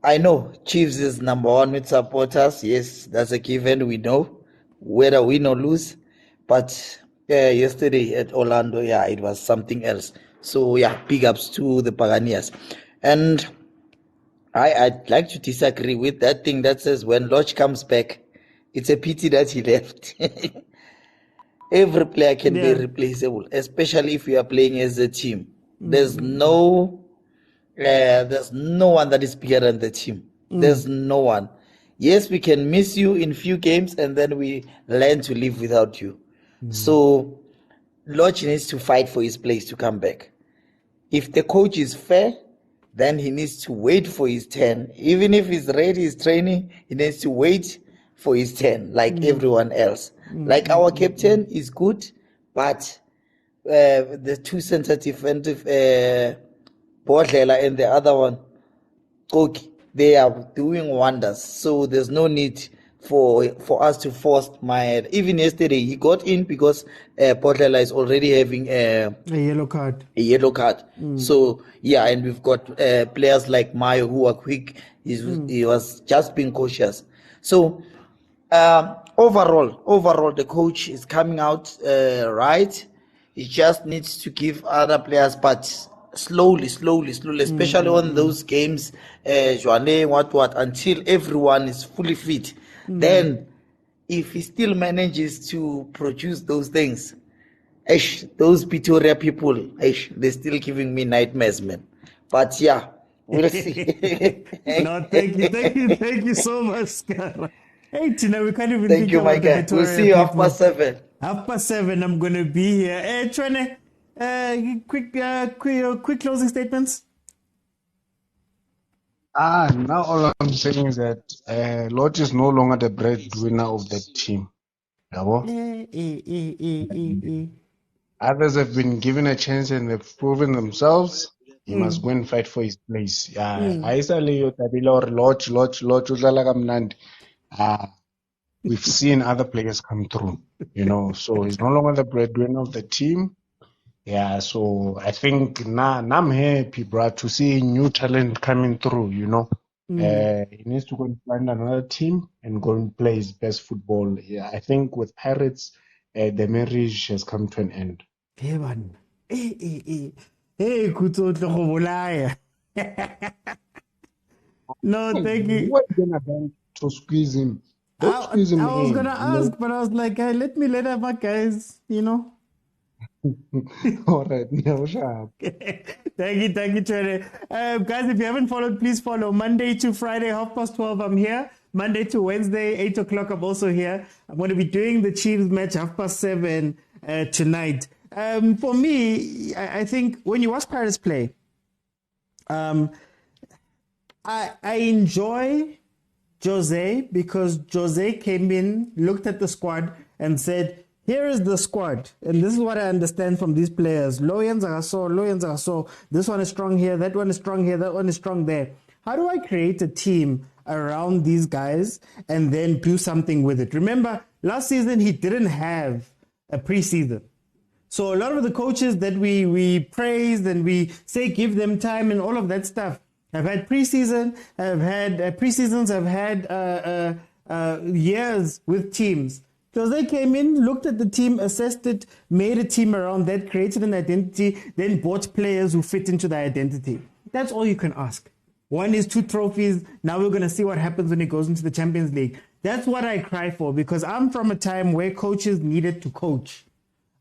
I know Chiefs is number one with supporters. Yes, that's a given. We know whether win or lose. But yesterday at Orlando, it was something else. So big ups to the Paganeers. And I'd like to disagree with that thing that says when Lodge comes back, it's a pity that he left. Every player can be replaceable, especially if you are playing as a team. There's no one that is bigger than the team. There's no one. Yes, we can miss you in few games and then we learn to live without you. So Lodge needs to fight for his place to come back. If the coach is fair, then he needs to wait for his turn. Even if he's ready, he's training, he needs to wait for his turn, like everyone else. Like our captain is good, but the two center defensive, Bodlela and the other one, Koki, they are doing wonders. So there's no need for us to force my. Even yesterday, he got in because Bodlela is already having a yellow card. So and we've got players like Mayo who are quick. He was just being cautious. So overall, the coach is coming out right. He just needs to give other players, but slowly, especially on those games, Joanne, what, until everyone is fully fit. Then, if he still manages to produce those things, those Pretoria people, they're still giving me nightmares, man. But we'll see. No, thank you so much, Skara. Hey, Tina, we can't even Thank you, my guy. We'll see you people. 7:30. 7:30, I'm going to be here. Hey, Trene, quick closing statements. Now all I'm saying is that Lodge is no longer the breadwinner of the team. Others have been given a chance and they've proven themselves. He must go and fight for his place. We've seen other players come through, so he's no longer the breadwinner of the team. So I think now I'm happy, bro, to see new talent coming through, He needs to go and find another team and go and play his best football. I think with Pirates, the marriage has come to an end. Hey, man. Hey, Kuto Tlokobolaya. No, thank you. What are you going to do to squeeze him? Don't squeeze him in. I was going to ask, but I was like, hey, let me let our guys, All right, no sharp. Thank you, Trene. Guys, if you haven't followed, please follow. Monday to Friday, 12:30, I'm here. Monday to Wednesday, 8 o'clock, I'm also here. I'm going to be doing the Chiefs match 7:30 tonight. For me, I think when you watch Pirates play, I enjoy Jose because Jose came in, looked at the squad and said, here is the squad, and this is what I understand from these players. Loyens, this one is strong here, that one is strong here, that one is strong there. How do I create a team around these guys and then do something with it? Remember, last season he didn't have a preseason. So a lot of the coaches that we praise and we say give them time and all of that stuff have had preseason, have had preseasons, have had years with teams. So they came in, looked at the team, assessed it, made a team around that, created an identity, then bought players who fit into the identity. That's all you can ask. 1 is 2 trophies. Now we're going to see what happens when he goes into the Champions League. That's what I cry for, because I'm from a time where coaches needed to coach.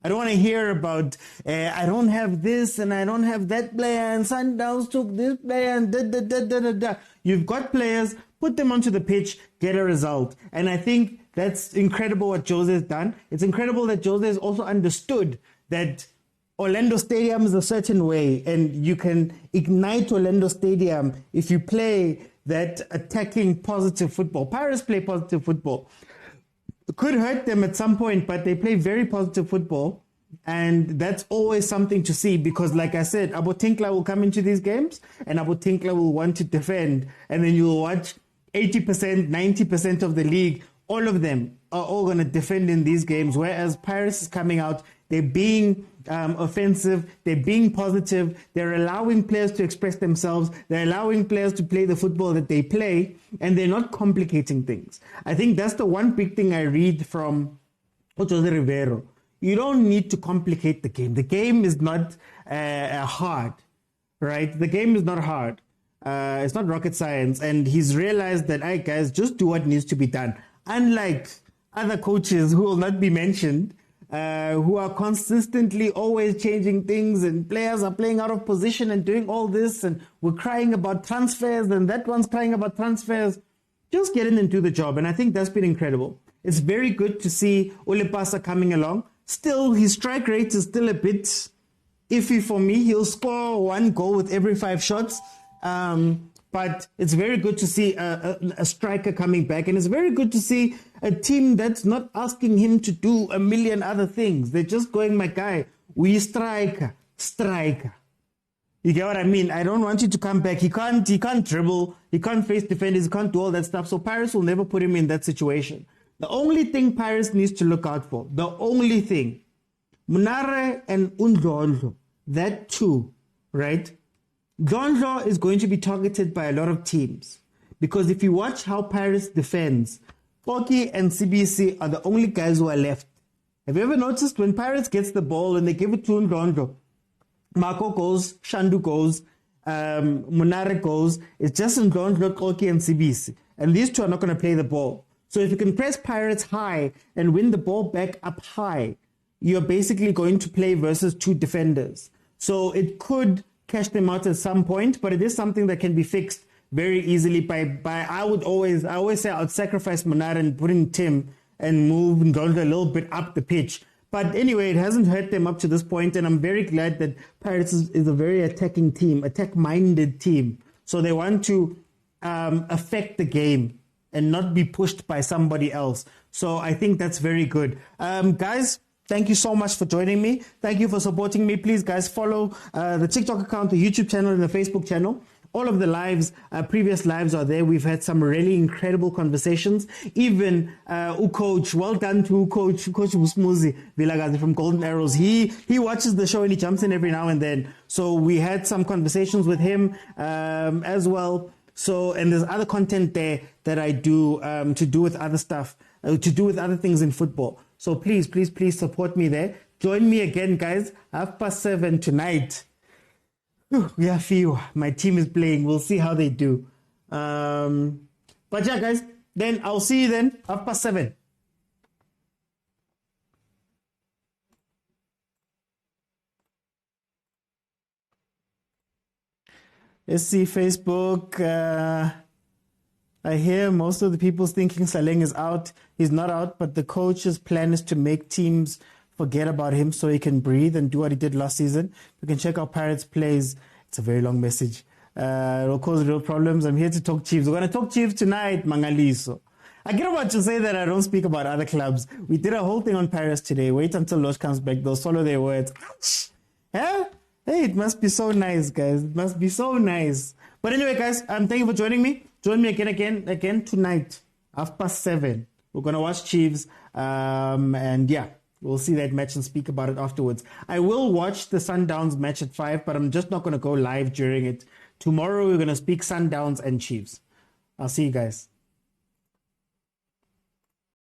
I don't want to hear about, I don't have this and I don't have that player and Sundowns took this player and da. You've got players, put them onto the pitch, get a result. And I think that's incredible what Jose has done. It's incredible that Jose has also understood that Orlando Stadium is a certain way, and you can ignite Orlando Stadium if you play that attacking positive football. Pirates play positive football. It could hurt them at some point, but they play very positive football, and that's always something to see, because like I said, Abotinkla will come into these games and Abotinkla will want to defend, and then you'll watch 80%, 90% of the league, all of them are all going to defend in these games, whereas Paris is coming out, they're being offensive, they're being positive, they're allowing players to express themselves, they're allowing players to play the football that they play, and they're not complicating things. I think that's the one big thing I read from Jose Rivero. You don't need to complicate the game. The game is not hard, right? The game is not hard. It's not rocket science, and he's realized that, hey guys, just do what needs to be done. Unlike other coaches who will not be mentioned, who are consistently always changing things, and players are playing out of position and doing all this, and we're crying about transfers, and that one's crying about transfers. Just get in and do the job, and I think that's been incredible. It's very good to see Ulepasa coming along. Still, his strike rate is still a bit iffy for me. He'll score 1 goal with every 5 shots. But it's very good to see a striker coming back. And it's very good to see a team that's not asking him to do a million other things. They're just going, my guy, we striker. You get what I mean? I don't want you to come back. He can't dribble. He can't face defenders. He can't do all that stuff. So Paris will never put him in that situation. The only thing Paris needs to look out for, the only thing, Munare and Undlondlo, that too, right? Ndlondlo is going to be targeted by a lot of teams, because if you watch how Paris defends, Koki and CBC are the only guys who are left. Have you ever noticed when Paris gets the ball and they give it to Ndlondlo, Marco goes, Shandu goes, Munare goes, it's just Ndlondlo, Koki and CBC. And these two are not going to play the ball. So if you can press Pirates high and win the ball back up high, you're basically going to play versus 2 defenders. So it could cash them out at some point, but it is something that can be fixed very easily by I always say I would sacrifice Munare and put in Tim and move Ndlondlo a little bit up the pitch. But anyway, it hasn't hurt them up to this point, and I'm very glad that Pirates is a very attacking team, attack-minded team. So they want to affect the game and not be pushed by somebody else. So I think that's very good. Guys, thank you so much for joining me. Thank you for supporting me. Please, guys, follow the TikTok account, the YouTube channel, and the Facebook channel. All of the lives, previous lives are there. We've had some really incredible conversations. Even Coach, well done to Coach Musmuzi Vilagazi from Golden Arrows. He watches the show and he jumps in every now and then. So we had some conversations with him as well. So, and there's other content there that I do to do with other stuff, to do with other things in football. So please support me there. Join me again, guys, 7:30 tonight. Yeah, few. My team is playing. We'll see how they do. But yeah, guys, then I'll see you then, 7:30. Let's see, Facebook. I hear most of the people thinking Saleng is out. He's not out, but the coach's plan is to make teams forget about him so he can breathe and do what he did last season. You can check out Pirates plays. It's a very long message. It will cause real problems. I'm here to talk Chiefs. We're going to talk Chiefs tonight, Mangaliso. I get about to say that I don't speak about other clubs. We did a whole thing on Paris today. Wait until Losh comes back. They'll swallow their words. Huh? Hey, it must be so nice, guys. It must be so nice. But anyway, guys, thank you for joining me. Join me again tonight, 7:30. We're gonna watch Chiefs, and yeah, we'll see that match and speak about it afterwards. I will watch the Sundowns match at 5, but I'm just not gonna go live during it. Tomorrow we're gonna speak Sundowns and Chiefs. I'll see you guys.